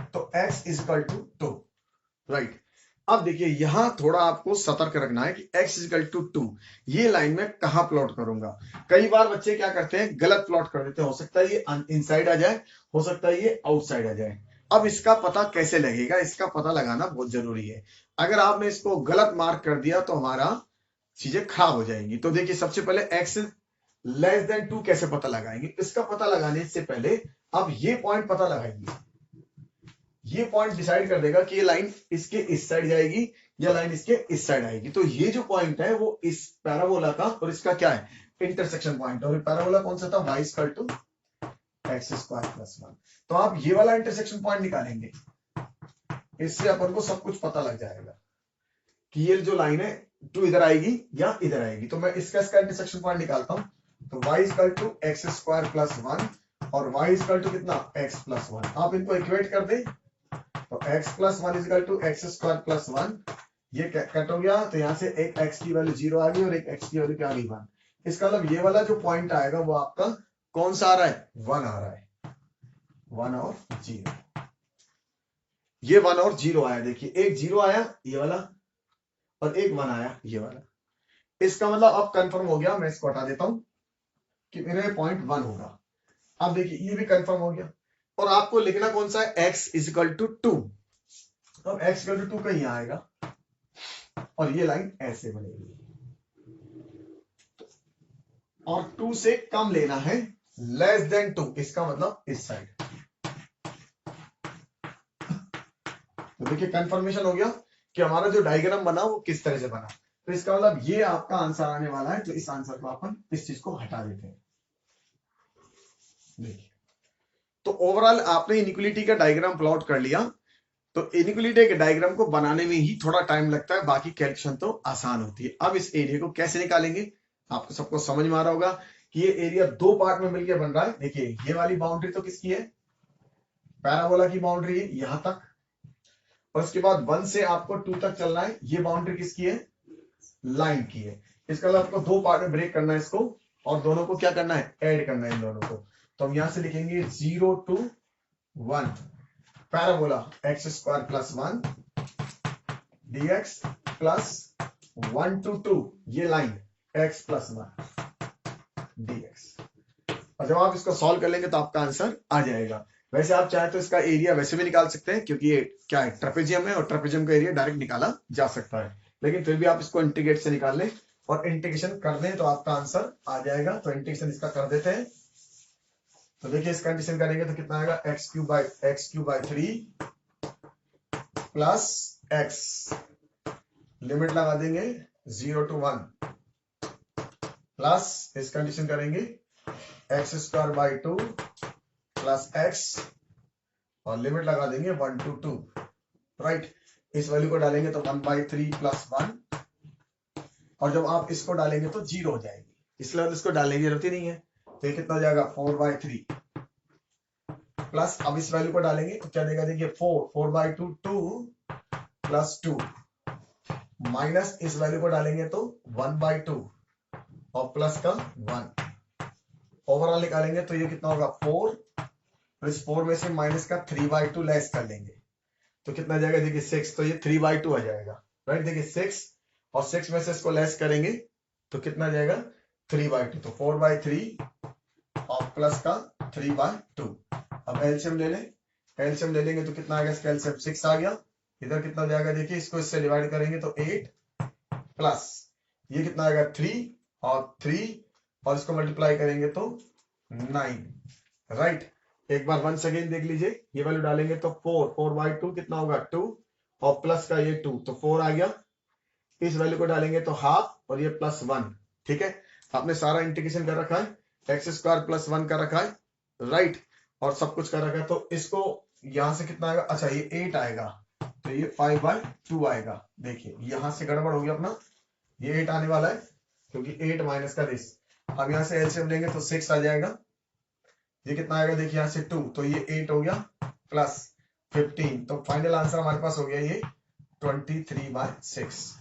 तो x is equal to 2, right. अब देखिए यहां थोड़ा आपको सतर्क रखना है कि x इज इक्वल टू 2 ये लाइन में कहां प्लॉट करूंगा। कई बार बच्चे क्या करते हैं, गलत प्लॉट कर देते हैं, हो सकता है ये इनसाइड आ जाए, हो सकता है ये आउटसाइड आ जाए। अब इसका पता कैसे लगेगा, इसका पता लगाना बहुत जरूरी है। अगर आपने इसको गलत मार्क कर दिया तो हमारा चीजें खराब हो जाएंगी। तो देखिए सबसे पहले x लेस देन 2 कैसे पता लगाएंगे, इसका पता लगाने से पहले अब ये पॉइंट पता लगाएंगे। ये पॉइंट डिसाइड कर देगा कि ये लाइन इसके इस साइड जाएगी या लाइन इसके इस साइड आएगी। तो ये जो पॉइंट है वो इस पैराबोला का और इसका क्या है, इंटरसेक्शन पॉइंट। और पैराबोला कौन सा था, y equal to x square plus 1। तो आप ये वाला इंटरसेक्शन पॉइंट निकालेंगे, इससे अपन को सब कुछ पता लग जाएगा कि ये जो लाइन है 2 इधर आएगी या इधर आएगी। तो मैं इसका इंटरसेक्शन पॉइंट निकालता हूं, तो y equal to x square plus 1 और y इक्वल टू कितना, x प्लस 1। आप इनको इक्वेट कर दें, तो x plus 1 equal to x square plus 1, ये कट हो गया, तो यहां से एक x की वैल्यू 0 आ गई और एक x की वैल्यू क्या आ गई 1। इसका मतलब ये वाला जो पॉइंट आएगा वो आपका कौन सा आ रहा है, 1 आ रहा है, 1 और 0। ये 1 और 0 आया, देखिए एक 0 आया ये वाला और एक 1 आया ये वाला। इसका मतलब अब कंफर्म हो गया, मैं इसको हटा देता हूं कि मेरे पॉइंट 1 होगा। अब देखिए ये भी कंफर्म हो गया और आपको लिखना कौन सा है, x इज इक्वल टू 2। अब x इक्वल टू 2 कहीं आएगा और ये लाइन ऐसे बनेगी और 2 से कम लेना है, लेस देन 2, इसका मतलब इस साइड। तो देखिए कंफर्मेशन हो गया कि हमारा जो डायग्राम बना वो किस तरह से बना। तो इसका मतलब ये आपका आंसर आने वाला है, तो इस आंसर को अपन इस चीज को हटा देते हैं। देखिए तो ओवरऑल आपने इनइक्वालिटी का डायग्राम प्लॉट कर लिया। तो इनइक्वालिटी के डायग्राम को बनाने में ही थोड़ा टाइम लगता है, बाकी कैलकुलेशन तो आसान होती है। अब इस एरिया को कैसे निकालेंगे, आपको सबको समझ में आ रहा होगा कि ये एरिया 2 पार्ट में मिलकर बन रहा है। देखिए ये वाली बाउंड्री तो किसकी है, पैराबोला की बाउंड्री है यहां तक, और उसके बाद 1 से आपको 2 तक चलना है, ये बाउंड्री किसकी है, लाइन की है। इसका मतलब आपको 2 पार्ट में ब्रेक करना है इसको, और दोनों को क्या करना है, ऐड करना है इन दोनों को। तो हम यहां से लिखेंगे 0 to 1 parabola x square plus 1 dx plus 1 to 2 ये लाइन x प्लस 1 dx। और जब आप इसको सॉल्व कर लेंगे तो आपका आंसर आ जाएगा। वैसे आप चाहे तो इसका एरिया वैसे भी निकाल सकते हैं, क्योंकि ये क्या है, ट्रेपेजियम है और ट्रेपेजियम का एरिया डायरेक्ट निकाला जा सकता है, लेकिन फिर भी आप इसको इंटीग्रेट से निकाल लें और इंटीग्रेशन कर दें तो आपका आंसर आ जाएगा। तो इंटीग्रेशन इसका कर देते हैं, तो देखिए इस कंडीशन करेंगे तो कितना आएगा, x cube by 3 plus x, limit लगा देंगे 0 to 1 प्लस इस कंडीशन करेंगे x square by 2 plus x और लिमिट लगा देंगे 1 to 2, राइट। इस वैल्यू को डालेंगे तो 1/3 प्लस 1, और जब आप इसको डालेंगे तो 0 हो जाएगी, इसलिए इसको डालने की जरूरत ही नहीं है। तो ये कितना हो जाएगा 4/3 प्लस, अब इस वैल्यू को डालेंगे तो क्या देगा, देखिए 4/2 2 प्लस 2 माइनस इस वैल्यू को डालेंगे तो 1/2 और प्लस का 1, ओवरऑल निकालेंगे तो ये कितना होगा 4, तो इस 4 में से माइनस का 3/2 लेस कर लेंगे तो कितना आ जाएगा, देखिए 6, तो ये 3/2 आ जाएगा, राइट। देखिए 6 और 6 में से इसको लेस करेंगे तो कितना आ जाएगा 3/2, तो 4/3 और प्लस का 3/2। अब एलसीएम ले लें, एलसीएम ले लेंगे तो कितना आ गया, इसका एलसीएम 6 आ गया। इधर कितना हो जाएगा, देखिए इसको इससे डिवाइड करेंगे तो 8 प्लस ये कितना आएगा 3 और इसको मल्टीप्लाई करेंगे तो 9, राइट। एक बार वंस अगेन देख लीजिए, ये वैल्यू डालेंगे तो 4/2 कितना होगा 2 और प्लस का ये 2, तो 4 आ गया। इस वैल्यू को डालेंगे तो हाफ और ये प्लस 1, ठीक है। आपने सारा इंटीग्रेशन कर रखा है, एक्स स्क्वायर प्लस 1 का रखा है, राइट, और सब कुछ कर रखा है। तो इसको यहां से कितना आएगा, अच्छा ये 8 आएगा, तो ये 5/2 आएगा। देखिए यहां से गड़बड़ हो गया अपना, ये 8 आने वाला है क्योंकि 8 माइनस का दिस। अब यहां से एलसीएम लेंगे तो 6 आ जाएगा। ये कितना आएगा देखिए यहां से 2, तो ये 8 हो गया प्लस 15, तो फाइनल आंसर हमारे पास हो गया ये 23/6।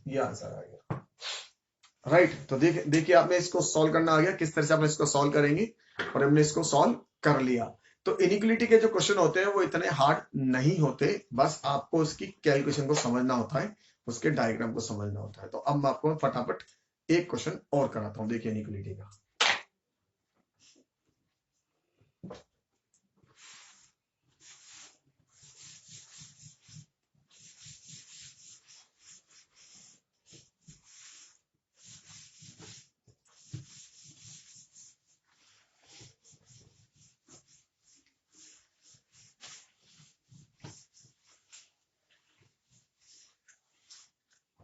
ये आंसर आ गया। राइट, तो देखिए आपने इसको सॉल्व करना आ गया, किस तरह से आपने इसको सॉल्व करेंगे, और हमने इसको सॉल्व कर लिया। तो इनइक्वालिटी के जो क्वेश्चन होते हैं वो इतने हार्ड नहीं होते, बस आपको उसकी कैलकुलेशन को समझना होता है, उसके डायग्राम को समझना होता है। तो अब मैं आपको फटाफट एक क्वेश्चन और कराता हूं, देखिए इनइक्वालिटी का।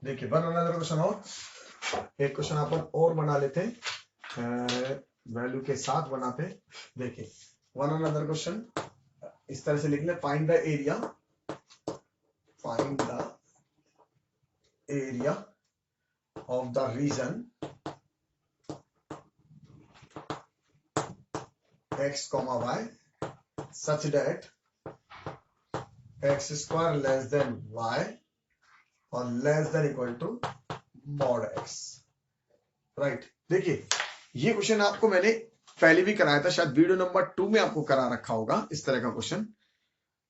देखिए वन अनदर क्वेश्चन, और एक क्वेश्चन अपन और बना लेते हैं, वैल्यू के साथ बनाते। देखिए वन अनदर क्वेश्चन इस तरह से लिख ले, find the area, find the area of the region x, y such that x² less than y और less than equal to mod x। Right, देखिए ये क्वेश्चन आपको मैंने पहले भी कराया था, शायद वीडियो नंबर 2 में आपको करा रखा होगा इस तरह का क्वेश्चन,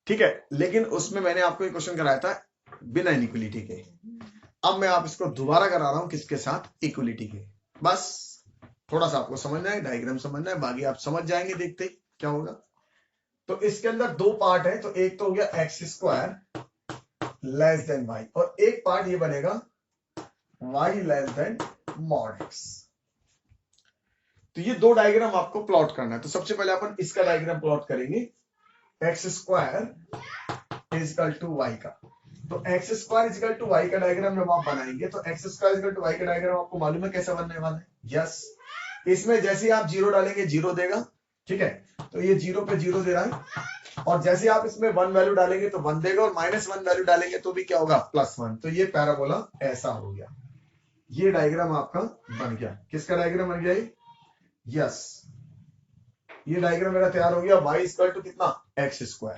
ठीक है, लेकिन उसमें मैंने आपको एक क्वेश्चन कराया था बिना इनइक्वालिटी के। अब मैं आप इसको दोबारा करा रहा हूं, किसके साथ, इक्वलिटी के। बस थोड़ा सा आपको समझना है, डायग्राम समझना है, बाकी आप समझ जाएंगे देखते ही क्या होगा। तो इसके अंदर दो पार्ट है, तो एक तो हो गया x² लेस देन y, और एक पार्ट ये बनेगा y less than mod x। तो ये दो डायग्राम आपको प्लॉट करना है। तो सबसे पहले अपन इसका डायग्राम प्लॉट करेंगे, x² इजकल टू y का। तो x² इजकल टू y का डायग्राम जब आप बनाएंगे तो x² इजकल टू y का डायग्राम आपको मालूम है कैसे बनने वाला है। यस, इसमें जैसे आप 0 डालेंगे 0 देगा, ठीक है, तो ये 0 पे 0 दे रहा है, और जैसे आप इसमें 1 वैल्यू डालेंगे तो 1 देगा, और -1 वैल्यू डालेंगे तो भी क्या होगा, +1। तो ये पैराबोला ऐसा हो गया। ये डायग्राम आपका बन गया। किसका डायग्राम बन गया ये? यस, ये डायग्राम मेरा तैयार हो गया, y इक्वल टू कितना, x²।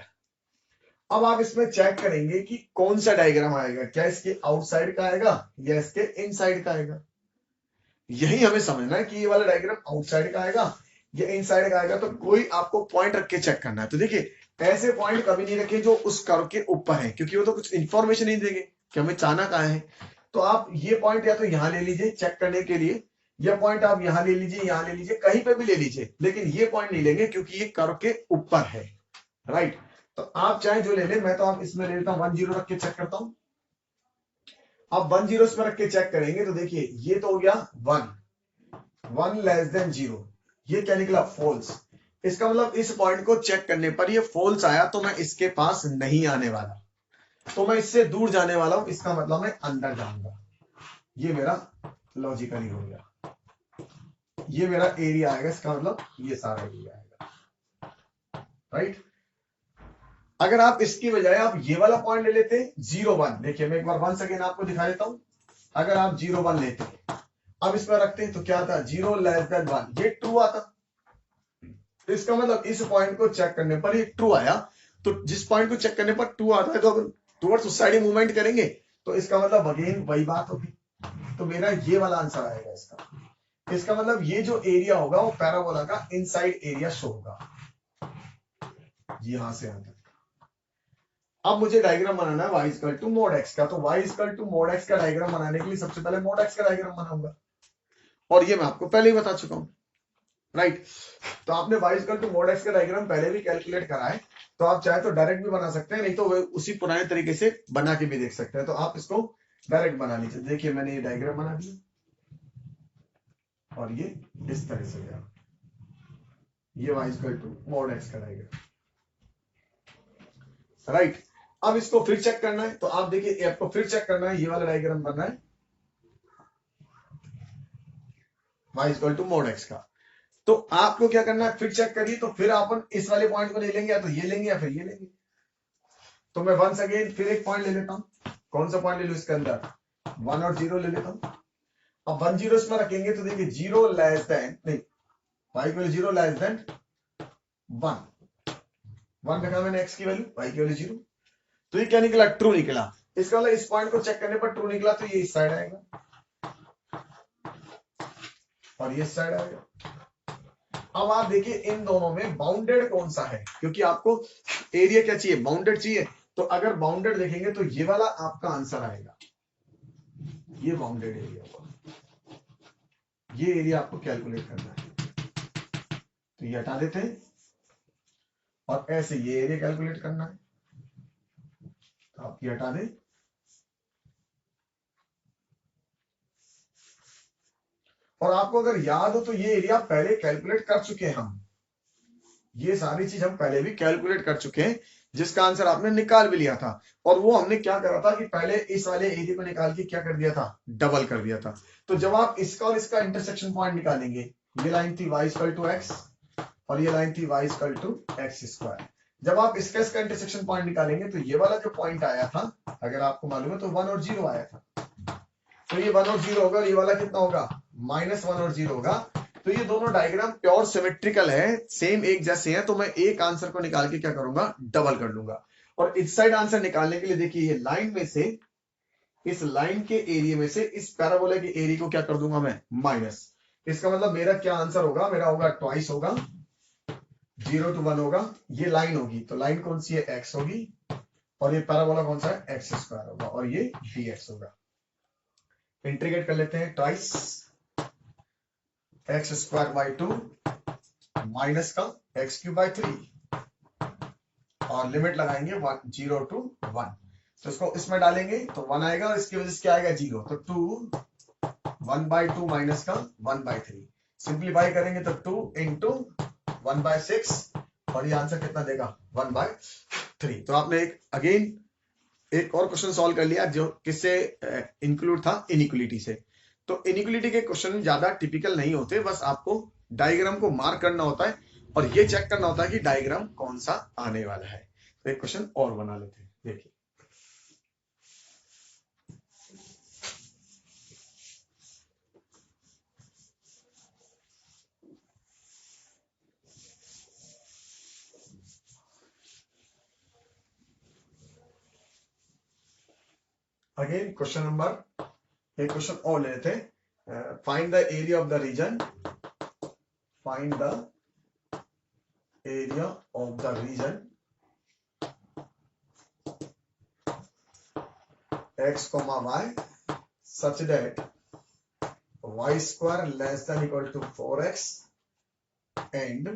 अब आप इसमें चेक करेंगे कि कौन सा डायग्राम आएगा, क्या इसके आउटसाइड का आएगा या इसके इनसाइड का आएगा। यही हमें समझना है कि ये वाला डायग्राम आउटसाइड का आएगा या इनसाइड का आएगा। तो कोई आपको पॉइंट रख के चेक करना है। तो देखिए ऐसे पॉइंट कभी नहीं रखे जो उस कर्व के ऊपर है, क्योंकि वो तो कुछ इंफॉर्मेशन नहीं देंगे कि हमें चाहना कहाँ है। तो आप ये पॉइंट या तो यहां ले लीजिए चेक करने के लिए, या पॉइंट आप यहां ले लीजिए, यहां ले लीजिए, कहीं पे भी ले लीजिए, लेकिन ये पॉइंट नहीं लेंगे क्योंकि ये कर्व के ऊपर है। राइट, तो आप चाहे जो ले लें, मैं तो आप इसमें ले लेता हूं 1 0 रख के चेक करता हूं। अब 1 0 इसमें रख के चेक करेंगे तो देखिए ये तो हो गया 1 लेस देन 0, ये क्या निकला, फॉल्स। इसका मतलब इस पॉइंट को चेक करने पर ये फॉल्स आया तो मैं इसके पास नहीं आने वाला, तो मैं इससे दूर जाने वाला हूं, इसका मतलब मैं अंदर जाऊंगा। ये मेरा लॉजिकली हो गया, ये मेरा एरिया आएगा, इसका मतलब ये सारा एरिया आएगा। राइट, अगर आप इसकी बजाय आप ये वाला पॉइंट ले लेते 0 1, देखिए मैं एक बार 1 सेकेंड आपको दिखा देता हूं। अगर आप 0 1 लेते, अब इस पर रखते हैं तो क्या था, 0 लेस देन 1, ये ट्रू आता। तो इसका मतलब इस पॉइंट को चेक करने पर ये ट्रू आया, तो जिस पॉइंट को चेक करने पर ट्रू आता है तो अपन टुवर्ड्स उस साइड मूवमेंट करेंगे, तो इसका मतलब अगेन वही बात होगी। तो मेरा ये वाला आंसर आएगा इसका। इसका मतलब ये जो एरिया होगा वो पैराबोला का इनसाइड एरिया शो होगा, यहां से अंदर। अब मुझे डायग्राम बनाना है y equal to mod x का। तो y equal to mod x का डायग्राम बनाने के लिए सबसे पहले मॉड x का डायग्राम बनाऊंगा, और ये मैं आपको पहले ही बता चुका हूं। राइट, तो आपने y equal to mod x का डायग्राम पहले भी कैलकुलेट करा है, तो आप चाहे तो डायरेक्ट भी बना सकते हैं, नहीं तो उसी पुराने तरीके से बना के भी देख सकते हैं। तो आप इसको डायरेक्ट बना लीजिए। देखिए मैंने ये डायग्राम बना दिया, और ये इस तरह से गया, ये y equal to mod x का डायग्राम। राइट, अब इसको फिर चेक करना है, तो आप देखिए आपको फिर चेक करना है, ये वाला डायग्राम बनना है y equal to mod x का। तो आपको क्या करना है, फिर चेक करिए, तो फिर अपन इस वाले पॉइंट को ले लेंगे, या तो ये लेंगे या फिर ये लेंगे। तो मैं वंस अगेन फिर एक पॉइंट ले लेता हूं। कौन सा पॉइंट ले लू इसके अंदर? 1 और 0 ले लेता हूं। अब 1 0 इसमें रखेंगे तो देखिए 0 लेस देन, नहीं y इक्वल 0 लेस देन 1 रखा मैंने x की वैल्यू, y की वैल्यू 0। तो ये क्या निकला? ट्रू निकला। इसका मतलब इस पॉइंट को चेक करने पर ट्रू निकला तो ये इस साइड आएगा और ये इस साइड आएगा। अब आप देखिए इन दोनों में बाउंडेड कौन सा है, क्योंकि आपको एरिया क्या चाहिए? बाउंडेड चाहिए। तो अगर बाउंडेड देखेंगे तो ये वाला आपका आंसर आएगा, ये बाउंडेड एरिया होगा। ये एरिया आपको कैलकुलेट करना है, तो ये हटा देते हैं और ऐसे ये एरिया कैलकुलेट करना है, तो आप ये हटा दें। और आपको अगर याद हो तो ये एरिया पहले कैलकुलेट कर चुके हैं हम, ये सारी चीज हम पहले भी कैलकुलेट कर चुके हैं, जिसका आंसर आपने निकाल भी लिया था। और वो हमने क्या करा था कि पहले इस वाले एरिया को निकाल के क्या कर दिया था? डबल कर दिया था। तो जब आप इसका और इसका इंटरसेक्शन पॉइंट निकालेंगे, ये लाइन थी y इक्वल टू x और ये लाइन थी y equal to x square. जब आप इसका इसका इंटरसेक्शन पॉइंट निकालेंगे तो ये वाला जो पॉइंट आया था, अगर आपको मालूम है, तो 1 और 0 आया था। तो ये 1 और 0 होगा, ये वाला कितना होगा? -1 और 0 होगा। तो ये दोनों डायग्राम प्योर सिमेट्रिकल है, सेम एक जैसे हैं। तो मैं एक आंसर को निकाल के क्या करूंगा? डबल कर लूंगा। और इस साइड आंसर निकालने के लिए देखिए ये लाइन में से, इस लाइन के एरिया में से इस पैराबोला के एरिया को क्या कर दूंगा मैं? माइनस। इसका मतलब मेरा क्या आंसर होगा? मेरा होगा ट्वाइस होगा, 0 to 1 होगा। ये लाइन होगी, तो लाइन कौन सी है? x होगी। और ये पैराबोला कौन सा है? x स्क्वायर होगा और ये dx होगा। इंटीग्रेट कर लेते हैं। Twice x square by 2 minus का x क्यूब बाई 3 और लिमिट लगाएंगे 0 to 1। तो इसको इसमें डालेंगे तो 1 आएगा और इसकी वजह से क्या आएगा? 0। तो 2 1 बाई 2 माइनस का 1 बाई 3। सिंप्लीफाई करेंगे तो 2 इंटू 1 बाई 6 और ये आंसर कितना देगा? 1 बाई 3। तो आपने एक और क्वेश्चन सॉल्व कर लिया, जो किससे इंक्लूड था? इनइक्वलिटी से। तो इनइक्वलिटी के क्वेश्चन ज्यादा टिपिकल नहीं होते, बस आपको डायग्राम को मार्क करना होता है और ये चेक करना होता है कि डायग्राम कौन सा आने वाला है। तो एक क्वेश्चन और बना लेते हैं, देखिए। अगेन क्वेश्चन नंबर, एक क्वेश्चन और लेते हैं। Find the area of the region, find the area of the region x, y such that y square less than equal to 4x and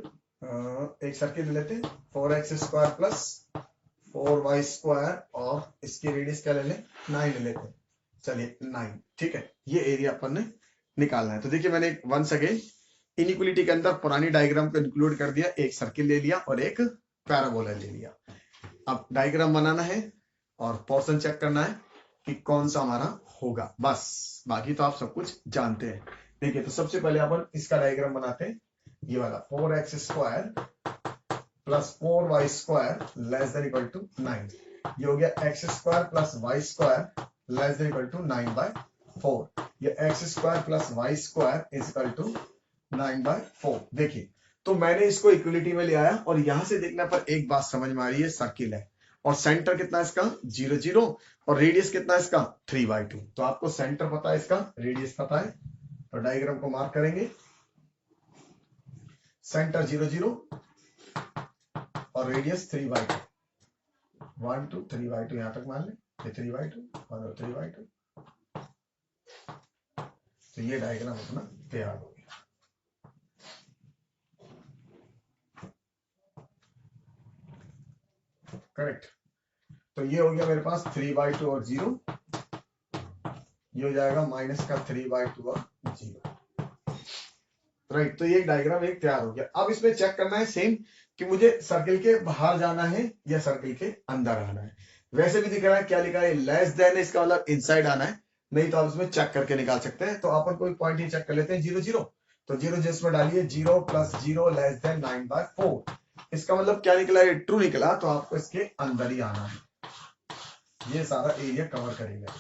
एक सर्किल ले लेते हैं, 4x square plus 4y square और इसकी radius क्या ले लें? 9 ले लेते हैं। चलिए 9, ठीक है। ये एरिया अपन ने निकालना है। तो देखिए मैंने वंस अगेन इनइक्वलिटी के अंदर पुरानी डायग्राम को इंक्लूड कर दिया, एक सर्किल ले लिया और एक पैराबोला ले लिया। अब डायग्राम बनाना है और पोर्शन चेक करना है कि कौन सा हमारा होगा, बस। बाकी तो आप सब कुछ जानते हैं। देखिए तो सबसे पहले अपन इसका डायग्राम बनाते हैं। ये वाला 4x square plus 4y square less than equal to 9। ये हो गया x square plus y square less than equal to 9 by 4। ये x square plus y square is equal to 9 by 4। देखिए तो मैंने इसको इक्वलिटी में ले आया और यहां से देखने पर एक बात समझ में आ रही है, सर्किल है और सेंटर कितना है इसका? 0 0 और रेडियस कितना है इसका? 3/2। तो आपको सेंटर पता है, इसका रेडियस पता है, तो डायग्राम को मार्क करेंगे। सेंटर 0 0 और रेडियस 3/2, 1 2 3/2 यहां तक मान लें, ये 3/2 और 3/2। तो ये डायग्राम अपना तैयार हो गया। करेक्ट। तो ये हो गया मेरे पास 3/2 और 0, ये हो जाएगा माइनस का 3/2 और 0। राइट। तो ये डायग्राम एक तैयार हो गया। अब इसमें चेक करना है सेम कि मुझे सर्किल के बाहर जाना है या सर्किल के अंदर आना है। वैसे भी दिख रहा है, क्या लिखा है? लेस देन है, इसका मतलब इनसाइड आना है, नहीं तो आप इसमें चेक करके निकाल सकते हैं। तो अपन कोई पॉइंट ही चेक कर लेते हैं, 0 0। तो 0 जिसमें डालिए 0 + 0 लेस देन 9/4। इसका मतलब क्या निकला? ये ट्रू निकला, तो आपको इसके अंदर ही आना है। ये सारा एरिया कवर करेगा।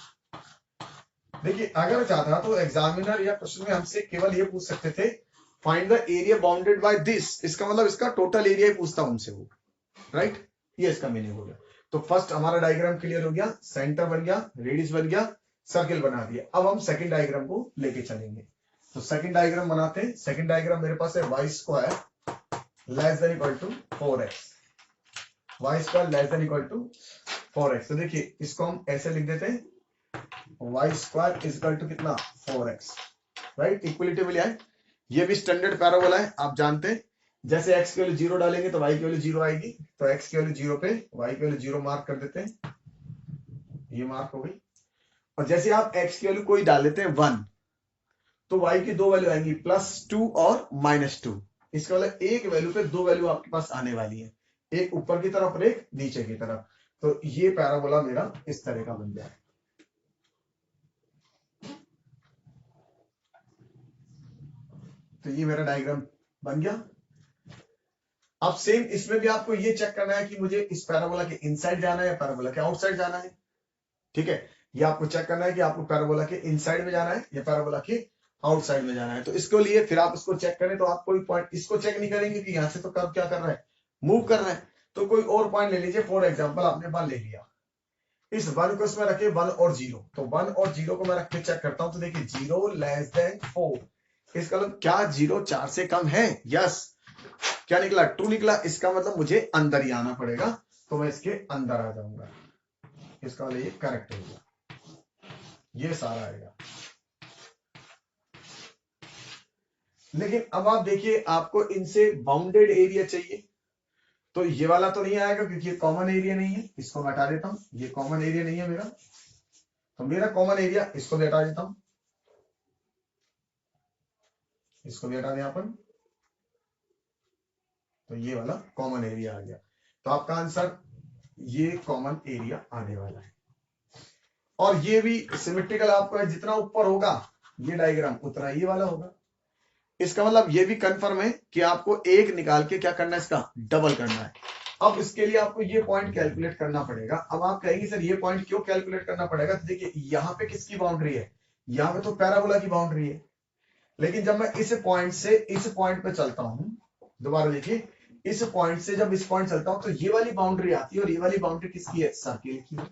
देखिए अगर चाहता तो एग्जामिनर या क्वेश्चन में हमसे केवल ये पूछ सकते थे find the area bounded by this, इसका मतलब इसका टोटल एरिया ही पूछता हमसे वो, राइट। ये इसका मीनिंग हो गया। तो फर्स्ट हमारा डायग्राम क्लियर हो गया, सेंटर बन गया, रेडियस बन गया, सर्किल बना दिया। अब हम सेकंड डायग्राम को लेके चलेंगे। तो सेकंड डायग्राम बनाते हैं। सेकंड डायग्राम मेरे पास है y square less than equal to 4x, y square less than equal to 4x। तो देखिए इसको हम ऐसे लिख देते हैं, y square is equal to कितना 4x, राइट। इक्वलिटी में लिया है। ये भी स्टैंडर्ड पैराबोला है, आप जानते हैं। जैसे x की वैल्यू 0 डालेंगे तो y की वैल्यू 0 आएगी, तो x की वैल्यू 0 पे y की वैल्यू 0 मार्क कर देते हैं, ये मार्क हो गई। और जैसे आप x की वैल्यू कोई डाल देते हैं 1, तो y की दो वैल्यू आएंगी +2 और -2। इसका मतलब एक वैल्यू पे दो वैल्यू आपके पास आने वाली है, एक ऊपर की तरफ और एक नीचे की तरफ। तो ये पैराबोला मेरा इस तरह का बन जाए। तो ये मेरा डायग्राम बन गया। अब सेम इसमें भी आपको ये चेक करना है कि मुझे इस पैराबोला के इनसाइड जाना है या पैराबोला के आउटसाइड जाना है, ठीक है। ये आपको चेक करना है कि आपको पैराबोला के इनसाइड में जाना है या पैराबोला के आउटसाइड में जाना है। तो इसको लिए फिर आप इसको चेक करें तो आप कोई पॉइंट इसको चेक नहीं करेंगे कि यहां से तो कर्व क्या कर रहा है, मूव कर रहा है। तो कोई और पॉइंट ले लीजिए, फॉर एग्जाम्पल आपने 1 ले लिया, इस 1 को इसमें रखे 1 और 0, तो 1 और 0 को मैं रख के चेक करता हूं। तो देखिए 0 लेस देन 4, इसका मतलब क्या 0 4 से कम है, यस। क्या निकला, ट्रू निकला। इसका मतलब मुझे अंदर ही आना पड़ेगा, तो मैं इसके अंदर आ जाऊंगा। इसका मतलब ये करेक्ट होगा, ये सारा आएगा। लेकिन अब आप देखिए आपको इनसे बाउंडेड एरिया चाहिए, तो ये वाला तो नहीं आएगा क्योंकि ये कॉमन एरिया नहीं है। इसको मैं हटा देता हूं, ये कॉमन एरिया नहीं है मेरा। तो मेरा कॉमन एरिया इसको भी हटा देता हूं, इसको भी हटा दें अपन। तो ये वाला कॉमन एरिया आ गया। तो आपका आंसर ये कॉमन एरिया आने वाला है। और ये भी सिमेट्रिकल आपको है, जितना ऊपर होगा ये डायग्राम उतना ये वाला होगा। इसका मतलब ये भी कंफर्म है कि आपको एक निकाल के क्या करना है, इसका डबल करना है। अब इसके लिए आपको ये पॉइंट कैलकुलेट करना पड़ेगा। अब आप कहेंगे सर ये पॉइंट क्यों कैलकुलेट करना पड़ेगा, तो देखिए यहाँ पे किसकी बाउंड्री है, यहाँ पे तो पैराबोला की बाउंड्री है। लेकिन जब मैं इस पॉइंट से इस पॉइंट पे चलता हूं, दोबारा देखिए, इस पॉइंट से जब इस पॉइंट चलता हूं तो ये वाली बाउंड्री आती है, और ये वाली बाउंड्री किसकी है, सर्किल की है,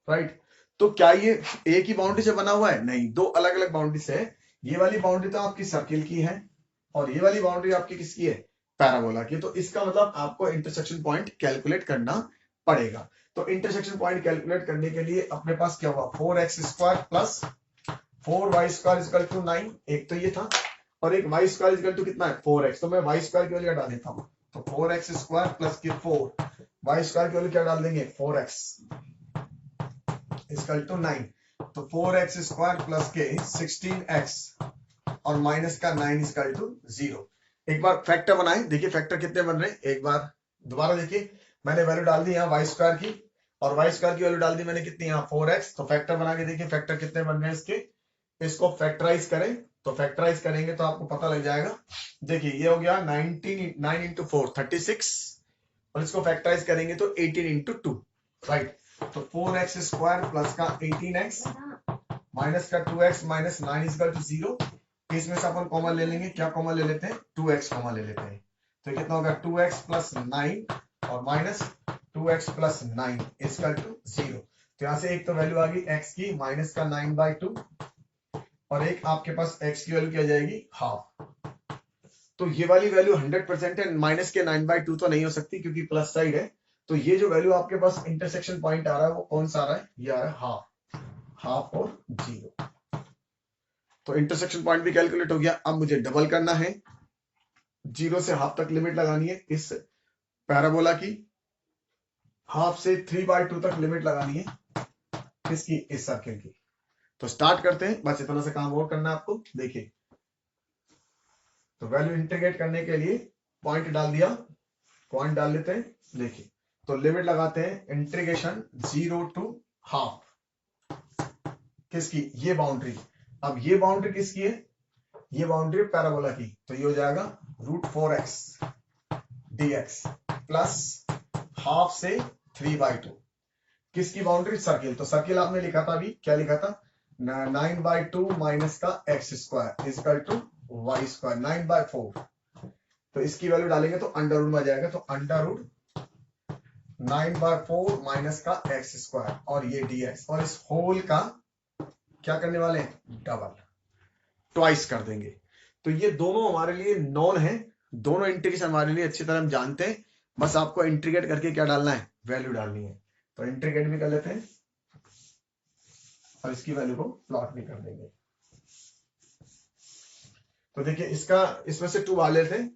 राइट। तो क्या ये एक ही बाउंड्री से बना हुआ है, नहीं, दो अलग अलग बाउंड्री से है। ये वाली बाउंड्री तो आपकी सर्किल की है, और ये वाली बाउंड्री आपकी किसकी है, पैराबोला की। तो इसका मतलब आपको इंटरसेक्शन पॉइंट कैलकुलेट करना पड़ेगा। तो इंटरसेक्शन पॉइंट कैलकुलेट करने के लिए अपने पास क्या हुआ, 4x square plus 4y square equal to 9, एक तो ये था, और एक y स्क्वायर इक्वल टू कितना है 4x। तो मैं y स्क्वायर की वैल्यू हटा देता हूं, तो 4x स्क्वायर प्लस के 4, y स्क्वायर की वैल्यू क्या डाल देंगे 4x इक्वल टू 9। तो 4x स्क्वायर प्लस के 16x और माइनस का 9 इक्वल टू 0। एक बार फैक्टर बनाए, देखिए फैक्टर कितने बन रहे हैं, एक बार दोबारा देखिए, मैंने वैल्यू डाल दी यहाँ y स्क्वायर की, और y स्क्वायर की वैल्यू डाल दी मैंने कितनी यहाँ 4x। तो फैक्टर बना के देखिए फैक्टर कितने बन रहे हैं इसके। इसको फैक्टराइज करें, तो फैक्टराइज करेंगे तो आपको पता लग जाएगा। देखिए ये हो गया 9 इंटू 4 36, और इसको फैक्टराइज करेंगे तो 18 इंटू 2, राइट। तो 4x स्क्वायर प्लस का 18x माइनस का 2x माइनस 9 इक्वल टू 0। इसमें से अपन कॉमन ले लेंगे, क्या कॉमन ले लेते हैं, 2x कॉमन ले लेते हैं। तो कितना होगा 2x प्लस 9 और minus 2x plus 9 equal to 0। तो यहां से एक तो वैल्यू आ गई x की माइनस का 9/2, और एक आपके पास x की वैल्यू क्या जाएगी हाफ। तो ये वाली वैल्यू 100% है, माइनस के 9/2 तो नहीं हो सकती क्योंकि प्लस साइड है। तो ये जो वैल्यू आपके पास इंटरसेक्शन पॉइंट आ रहा है वो कौन सा आ रहा है, ये आ रहा है हाफ, हाफ और 0। तो इंटरसेक्शन पॉइंट भी कैलकुलेट हो गया। अब मुझे डबल करना है, 0 से हाफ तक लिमिट लगानी है इस पैराबोला की, हाफ से 3/2 तक लिमिट लगानी है किसकी, इस सर्किल की। तो स्टार्ट करते हैं, बस इतना सा काम और करना है आपको। देखिए तो वैल्यू इंटीग्रेट करने के लिए पॉइंट डाल दिया, पॉइंट डाल लेते हैं। देखिए तो लिमिट लगाते हैं, इंटीग्रेशन 0 टू हाफ किसकी, ये बाउंड्री। अब ये बाउंड्री किसकी है, ये बाउंड्री पैराबोला की। तो ये हो जाएगा √4x dx प्लस हाफ से 3/2 किसकी बाउंड्री? सर्किल। तो सर्किल आपने लिखा था अभी, क्या लिखा था? 9/2 माइनस का x square is equal to y square 9/4। तो इसकी वैल्यू डालेंगे तो अंडर रूट में आ जाएगा, तो अंडर रूट 9/4 माइनस का एक्स स्क्वायर और ये dx, और इस होल का क्या करने वाले हैं? डबल, ट्वाइस कर देंगे। तो ये दोनों हमारे लिए नॉन है, दोनों इंटीग्रेशन हमारे लिए अच्छी तरह हम जानते हैं, बस आपको इंटीग्रेट करके क्या डालना है? वैल्यू डालनी है। तो इंटीग्रेट भी कर लेते हैं और इसकी वैल्यू को प्लॉट भी कर देंगे। तो देखिए इसका, इसमें से 2 बाहर लेते हैं,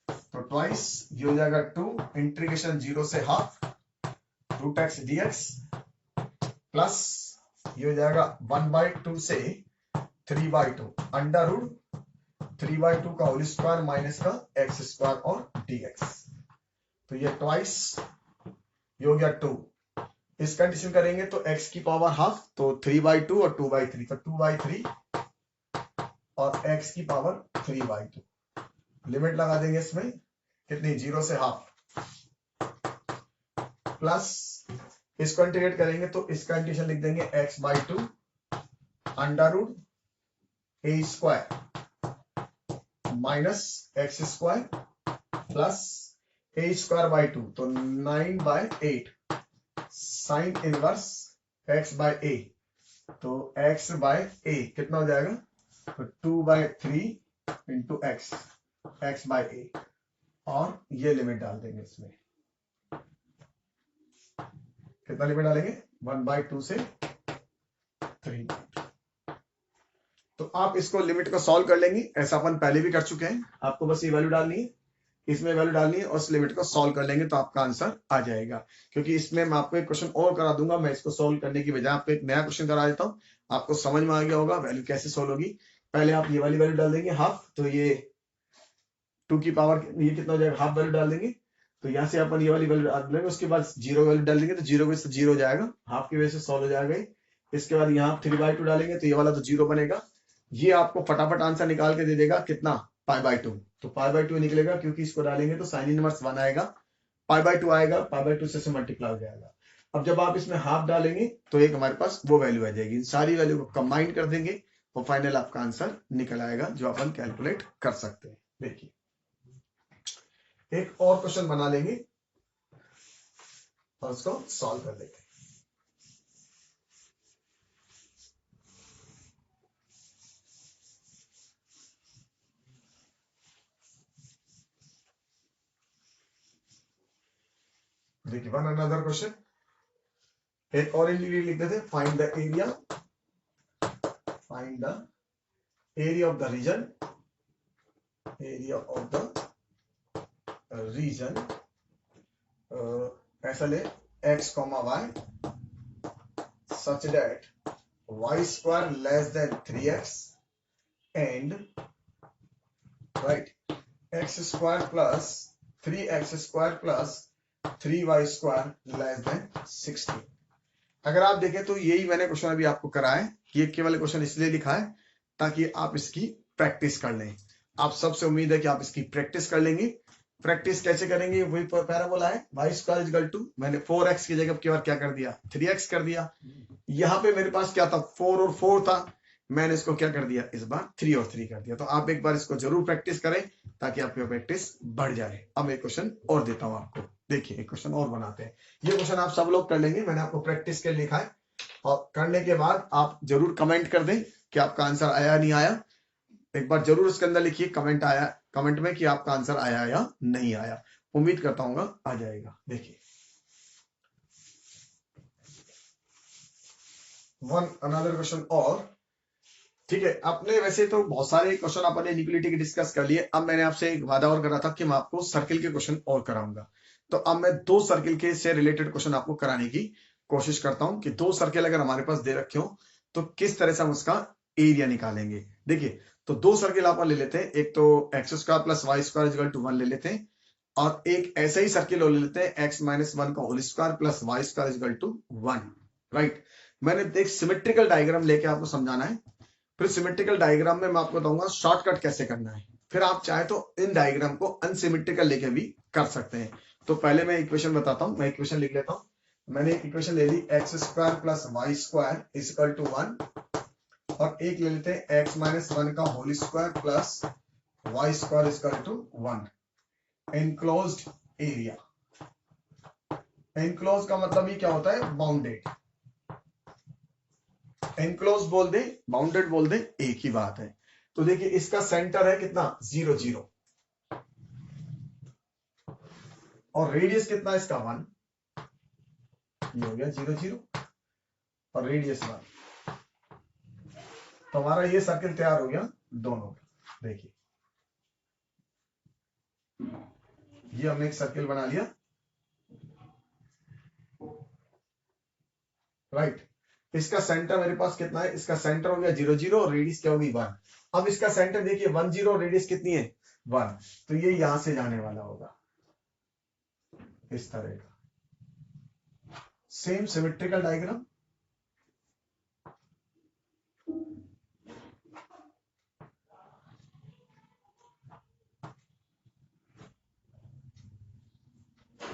तो ट्वाइस ये हो जाएगा 2 इंटीग्रेशन 0 से half root x dx plus ये हो जाएगा 1/2 से 3/2 अंडर रूट 3/2 का होल स्क्वायर माइनस का एक्स स्क्वायर और dx। तो ये ट्वाइस ये हो गया 2। इस कंडीशन करेंगे तो x की पावर हाफ, तो 3/2 और 2/3, तो 2/3 और x की पावर 3/2। लिमिट लगा देंगे इसमें, कितनी? 0 से हाफ, प्लस इसको इंटीग्रेट करेंगे तो इसका इंटीग्रेशन लिख देंगे x/2 under root a square minus x square plus a square by 2, तो 9/8 साइन इनवर्स x/a, तो x/a कितना हो जाएगा? तो 2/3 इंटू x/a, और ये लिमिट डाल देंगे इसमें। कितना लिमिट डालेंगे? 1/2 से 3। तो आप इसको लिमिट को सॉल्व कर लेंगे, ऐसा अपन पहले भी कर चुके हैं। आपको बस ये वैल्यू डालनी है, इसमें वैल्यू डालनी है और उस लिमिट को सॉल्व कर लेंगे तो आपका आंसर आ जाएगा। क्योंकि इसमें मैं आपको एक क्वेश्चन और करा दूंगा, मैं इसको सॉल्व करने की बजाय आपको एक नया क्वेश्चन करा देता हूँ, आपको समझ में आ गया होगा वैल्यू कैसे सॉल्व होगी। पहले आप ये वाली वैल्यू डाल देंगे हाफ, तो ये 2 की पावर ये कितना हो जाएगा? हाफ वैल्यू डाल देंगे, तो यहाँ से अपन ये वाली वैल्यू डाल देंगे, उसके बाद 0 वैल्यू डाल देंगे, तो 0 में से 0 हो जाएगा, हाफ की वजह से सॉल्व हो जाएगा। इसके बाद यहाँ 3/2 डालेंगे तो ये वाला तो 0 बनेगा। ये आपको फटाफट आंसर निकाल के दे देगा कितना? π/2। तो π/2 निकलेगा, क्योंकि इसको डालेंगे तो साइन इनवर्स 1 आएगा, π/2 आएगा, π/2 से मल्टीप्लाई हो जाएगा। अब जब आप इसमें हाफ डालेंगे तो एक हमारे पास वो वैल्यू आ जाएगी, सारी वैल्यू को कंबाइन कर देंगे और फाइनल आपका आंसर निकल आएगा, जो अपन कैलकुलेट कर सकते हैं। देखिए एक और क्वेश्चन बना लेंगे और उसको सॉल्व कर देंगे। देखिए वन अनदर क्वेश्चन, एक और इंटीग्रल लिख देते हैं। Find the area of the region, ऐसा ले x, y such that y square less than 3x and right x square plus 3x square plus 3y square less than 16। अगर आप देखें तो यही मैंने क्वेश्चन अभी आपको कराया, ये केवल क्वेश्चन इसलिए लिखा है ताकि आप इसकी प्रैक्टिस कर लें। आप सबसे उम्मीद है कि आप इसकी प्रैक्टिस कर लेंगे। प्रैक्टिस कैसे करेंगे? वही पैराबोला है, y स्क्वायर इक्वल टू, मैंने 4x की जगह केवल क्या कर दिया? 3x कर दिया। यहाँ पे मेरे पास क्या था? 4 और 4 था, मैंने इसको क्या कर दिया? इस बार 3 और 3 कर दिया। तो आप एक बार इसको जरूर प्रैक्टिस करें ताकि आपकी प्रैक्टिस बढ़ जाए। अब एक क्वेश्चन और देता हूं आपको, देखिए एक क्वेश्चन और बनाते हैं। ये क्वेश्चन आप सब लोग कर लेंगे, मैंने आपको प्रैक्टिस के लिए लिखा है, और करने के बाद आप जरूर कमेंट कर दें कि आपका आंसर आया नहीं आया। एक बार जरूर उसके अंदर लिखिए कमेंट में कि आपका आंसर आया या नहीं आया। उम्मीद करता हूँ आ जाएगा। देखिए वन अनदर क्वेश्चन और, ठीक है। आपने वैसे तो बहुत सारे क्वेश्चन आपने इनइक्वालिटी के डिस्कस कर लिए। अब मैंने आपसे एक वादा और करा था कि मैं आपको सर्किल के क्वेश्चन और कराऊंगा, तो अब मैं 2 सर्किल के से रिलेटेड क्वेश्चन आपको कराने की कोशिश करता हूं कि 2 सर्किल अगर हमारे पास दे रखे हो तो किस तरह से हम उसका एरिया निकालेंगे। देखिए तो 2 सर्किल आप ले लेते हैं, एक तो x square plus y square equal to 1 ले लेते हैं, और एक ऐसा ही सर्किल ले लेते हैं एक्स माइनस 1 का whole square plus y square equal to 1। Right, मैंने एक सिमेट्रिकल डायग्राम लेके आपको समझाना है, फिर सिमेट्रिकल डायग्राम में मैं आपको बताऊंगा शॉर्टकट कैसे करना है। फिर आप चाहे तो इन डायग्राम को अनसिमेट्रिकल लेके भी कर सकते हैं। तो पहले मैं इक्वेशन बताता हूं, मैं इक्वेशन लिख लेता हूं। मैंने एक इक्वेशन ले ली x square plus y square is equal to 1, और एक ले लेते हैं एक्स माइनस 1 का whole square plus y square is equal to 1। Enclosed area, enclose का मतलब ही क्या होता है, बाउंडेड। एनक्लोज बोल दे, बाउंडेड बोल दे, एक ही बात है। तो देखिए इसका सेंटर है कितना 0 0, और रेडियस कितना है इसका 1, ये हो गया 0 0 और रेडियस 1। तो हमारा ये सर्किल तैयार हो गया दोनों का। देखिए ये हमने एक सर्किल बना लिया, राइट। इसका सेंटर मेरे पास कितना है, इसका सेंटर हो गया 0 0 और रेडियस क्या होगी 1। अब इसका सेंटर देखिए 1 0 और रेडियस कितनी है 1, तो ये यहां से जाने वाला होगा इस तरह का। Same symmetrical diagram.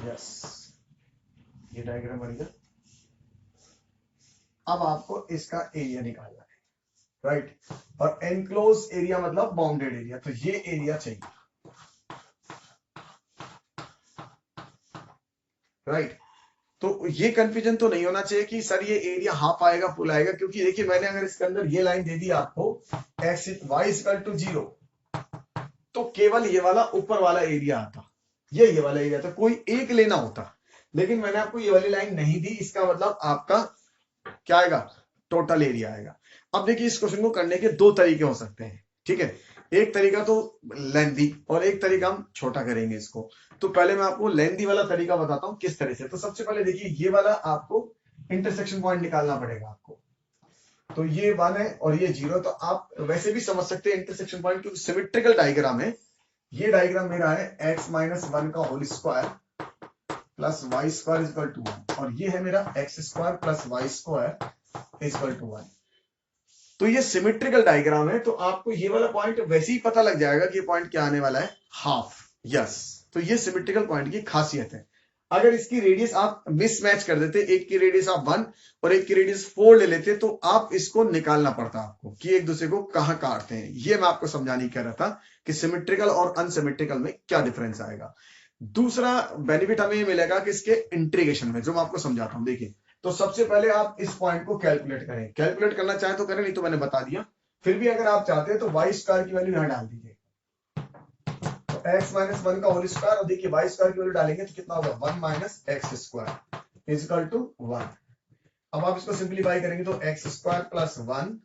यस, ये डायग्राम बन गया। अब आपको इसका एरिया निकालना है, राइट। और एनक्लोज एरिया मतलब बाउंडेड एरिया, तो ये एरिया चाहिए, राइट। तो ये कंफ्यूजन तो नहीं होना चाहिए कि सर ये एरिया हाफ आएगा फुल आएगा, क्योंकि देखिए मैंने अगर इसके अंदर ये लाइन दे दी आपको एक्स वाई इक्वल टू 0, तो केवल ये वाला ऊपर वाला एरिया आता, ये वाला एरिया था, कोई एक लेना होता। लेकिन मैंने आपको ये वाली लाइन नहीं दी, इसका मतलब आपका क्या आएगा, टोटल एरिया आएगा। अब देखिए इस क्वेश्चन को करने के दो तरीके हो सकते हैं, ठीक है। एक तरीका तो लेंदी और एक तरीका हम छोटा करेंगे इसको। तो पहले मैं आपको लेंदी वाला तरीका बताता हूं किस तरह से। तो सबसे पहले देखिए ये वाला आपको इंटरसेक्शन पॉइंट निकालना पड़ेगा आपको। तो ये 1 है और ये 0, तो आप वैसे भी समझ सकते हैं इंटरसेक्शन पॉइंट, क्योंकि सिमेट्रिकल डायग्राम है। ये डायग्राम मेरा है एक्स माइनस 1 का whole square plus y square equal to 1, और ये है मेरा x square plus y square equal to 1। तो ये सिमेट्रिकल डायग्राम है, तो आपको ये वाला पॉइंट वैसे ही पता लग जाएगा कि ये पॉइंट क्या आने वाला है, हाफ। यस, तो ये सिमेट्रिकल पॉइंट की खासियत है। अगर इसकी रेडियस आप मिसमैच कर देते, एक की रेडियस आप 1 और एक की रेडियस 4 ले लेते, तो आप इसको निकालना पड़ता आपको कि एक दूसरे को कहां काटते हैं। ये मैं आपको समझाने कह रहा था कि सिमेट्रिकल और अनसिमेट्रिकल में क्या डिफरेंस आएगा। दूसरा बेनिफिट हमें मिलेगा कि इसके इंटीग्रेशन में, जो मैं आपको समझाता हूं। देखिए तो सबसे पहले आप इस पॉइंट को कैलकुलेट करें, कैलकुलेट करना चाहें तो करें, नहीं तो मैंने बता दिया। फिर भी अगर आप चाहते हैं तो वाई स्क्वायर की वैल्यू यहां डाल दीजिए, तो एक्स माइनस 1 का होल स्क्वायर, और देखिए वाई स्क्वायर की वैल्यू डालेंगे तो कितना होगा 1 minus x square is equal to 1। अब आप इसको सिंप्लीफाई करेंगे तो एक्स स्क्वायर प्लस 1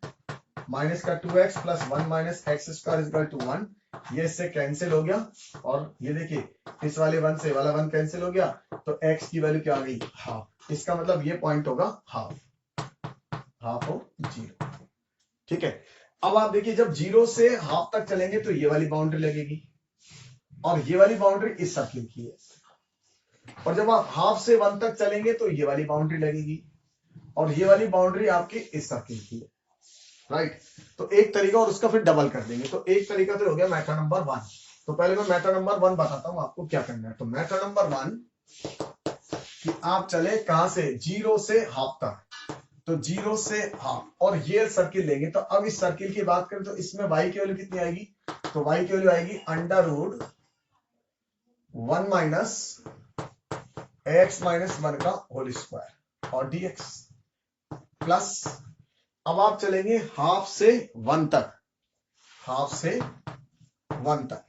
माइनस का 2x plus 1 minus x square is equal to 1, ये इससे कैंसिल हो गया, और ये देखिए इस वाले 1 से वाला 1 कैंसिल हो गया, तो x की वैल्यू क्या आ गई, हाफ। इसका मतलब ये पॉइंट होगा हाफ, हाफ ऑफ 0, ठीक है। अब आप देखिए जब 0 से हाफ तक चलेंगे तो ये वाली बाउंड्री लगेगी, और ये वाली बाउंड्री इस सर्किल की है। और जब आप हाफ से 1 तक चलेंगे तो ये वाली बाउंड्री लगेगी, और ये वाली बाउंड्री आपकी इस सर्किल की है, राइट। तो एक तरीका और उसका फिर डबल कर देंगे। तो एक तरीका तो हो गया मेथड नंबर 1। तो पहले मैं मेथड नंबर 1 बताता हूं आपको क्या करना है। तो मेथड नंबर 1 कि आप चले कहां से, 0 से हाफ तक, तो 0 से हाफ, और ये सर्किल लेंगे। तो अब इस सर्किल की बात करें तो इसमें y की वैल्यू कितनी आएगी, तो y की वैल्यू आएगी under root 1 minus x minus 1 का होल स्क्वायर और dx प्लस, अब आप चलेंगे हाफ से 1 तक, हाफ से 1 तक,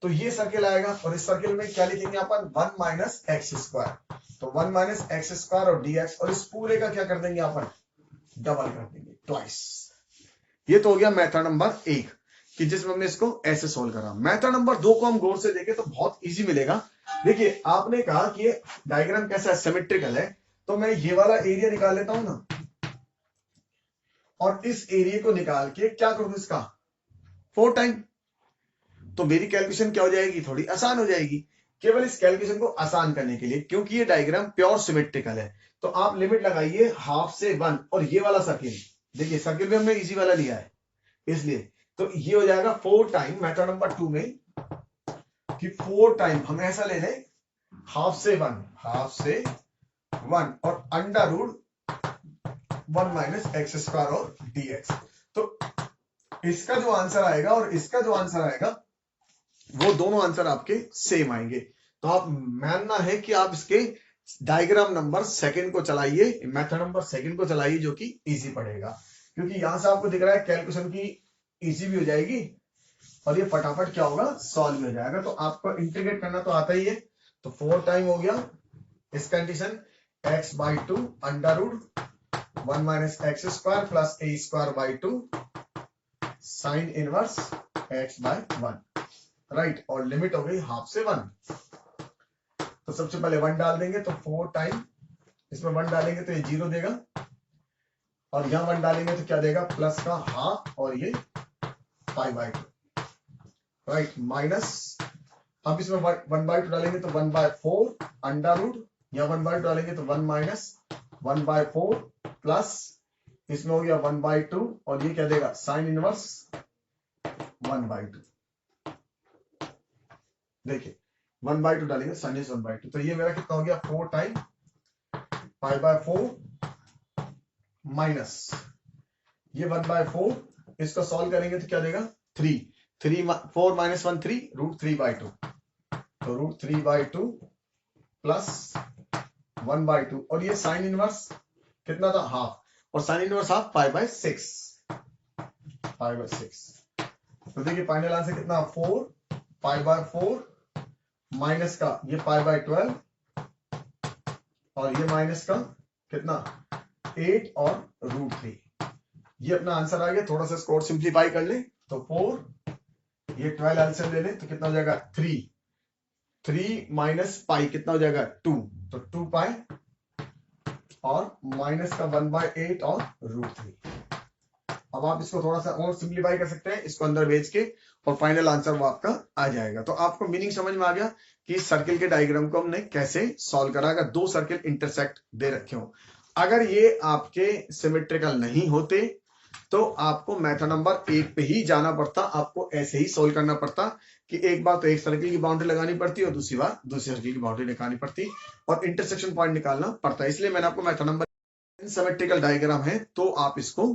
तो ये सर्किल आएगा, और इस सर्किल में क्या लिखेंगे अपन 1 माइनस एक्स स्क्वायर, तो 1 माइनस एक्स स्क्वायर और dx, और इस पूरे का क्या कर देंगे अपन, डबल कर देंगे, ट्वाइस। ये तो हो गया मेथड नंबर 1 कि जिसमें हमने इसको ऐसे सोल्व करा। मेथड नंबर 2 को हम गौर से देखें तो बहुत इजी मिलेगा। देखिए आपने कहा कि ये डायग्राम कैसा है, सिमेट्रिकल है, तो मैं ये वाला एरिया निकाल लेता हूं ना, और इस एरिया को निकाल के क्या करूं इसका 4 टाइम, तो मेरी कैलकुलेशन क्या हो जाएगी, थोड़ी आसान हो जाएगी। केवल इस कैलकुलेशन को आसान करने के लिए, क्योंकि ये डायग्राम प्योर सिमेट्रिकल है, तो आप लिमिट लगाइए हाफ से 1, और ये वाला सर्किल, देखिए सर्किल में हमने इजी वाला लिया है इसलिए, तो ये हो जाएगा 4 टाइम मेथड नंबर 2 में, कि 4 टाइम हम ऐसा ले लें हाफ से 1, हाफ से 1 और under root 1 minus x square और dx। तो इसका जो आंसर आएगा और इसका जो आंसर आएगा वो दोनों आंसर आपके सेम आएंगे। तो आप मानना है कि आप इसके डायग्राम नंबर सेकंड को चलाइए, मेथड नंबर सेकंड को चलाइए, जो कि इजी पड़ेगा, क्योंकि यहां से आपको दिख रहा है कैलकुलेशन की इजी भी हो जाएगी और ये फटाफट क्या होगा, सॉल्व भी हो जाएगा। तो आपको इंटीग्रेट करना तो आता ही है। तो 4 टाइम हो गया इस condition x/2 under root 1 minus x square plus a square by 2 sine inverse x/1, right. और लिमिट हो गई हाफ से 1। तो सबसे पहले 1 डाल देंगे, तो 4 टाइम इसमें 1 डालेंगे तो ये 0 देगा, और यहां 1 डालेंगे तो क्या देगा, प्लस का हाफ और ये π/2, राइट। माइनस अब इसमें 1/2 डालेंगे तो 1/4 अंडर रूट, या 1/2 डालेंगे तो 1 माइनस 1/4 प्लस इसमें हो गया 1/2 और ये क्या देगा, साइन इनवर्स 1/2। देखिए 1/2 डालेंगे साइन इनवर्स 1/2, तो ये मेरा कितना हो गया 4 टाइम π/4 माइनस ये 1/4, इसको सॉल्व करेंगे तो क्या देगा 4 माइनस 1 3 √3/2, तो √3/2 प्लस 1/2 और ये साइन इनवर्स कितना था, हाफ, और साइन इनवर्स हाफ π/6। तो देखिए फाइनल आंसर कितना 4 π/4 माइनस का ये π/12 और ये माइनस का कितना 8 और √3। ये अपना आंसर आ गया। थोड़ा सा इसको और सिंप्लीफाई कर ले तो 4 ये 12 एलसीएम ले ले तो कितना हो जाएगा 3 माइनस पाई कितना हो जाएगा 2, तो 2 पाई और माइनस का 1/8 और √3। अब आप इसको थोड़ा सा और सिंप्लीफाई कर सकते हैं, इसको अंदर भेज के, और फाइनल आंसर वो आपका आ जाएगा। तो आपको मीनिंग समझ में आ गया कि सर्किल के डायग्राम को हमने कैसे सॉल्व करा। अगर 2 सर्किल इंटरसेक्ट दे रखे हो, अगर ये आपके सिमेट्रिकल नहीं होते तो आपको मेथड नंबर 1 पे ही जाना पड़ता, आपको ऐसे ही सोल्व करना पड़ता कि एक बार तो एक सर्किल की बाउंड्री लगानी पड़ती और दूसरी बार दूसरी सर्किल की बाउंड्री निकालनी पड़ती और इंटरसेक्शन पॉइंट निकालना पड़ता। इसलिए मैंने आपको मेथड नंबर सिमेट्रिकल डायग्राम है तो आप इसको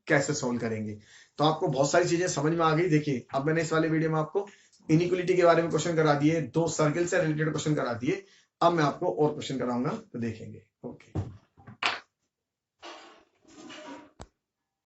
कैसे सोल्व करेंगे। तो आपको बहुत सारी चीजें समझ में आ गई। देखिए अब मैंने इस वाले वीडियो में आपको इनइक्वालिटी के बारे में क्वेश्चन करा दिए, 2 सर्किल से रिलेटेड क्वेश्चन करा दिए। अब मैं आपको और क्वेश्चन कराऊंगा तो देखेंगे। ओके।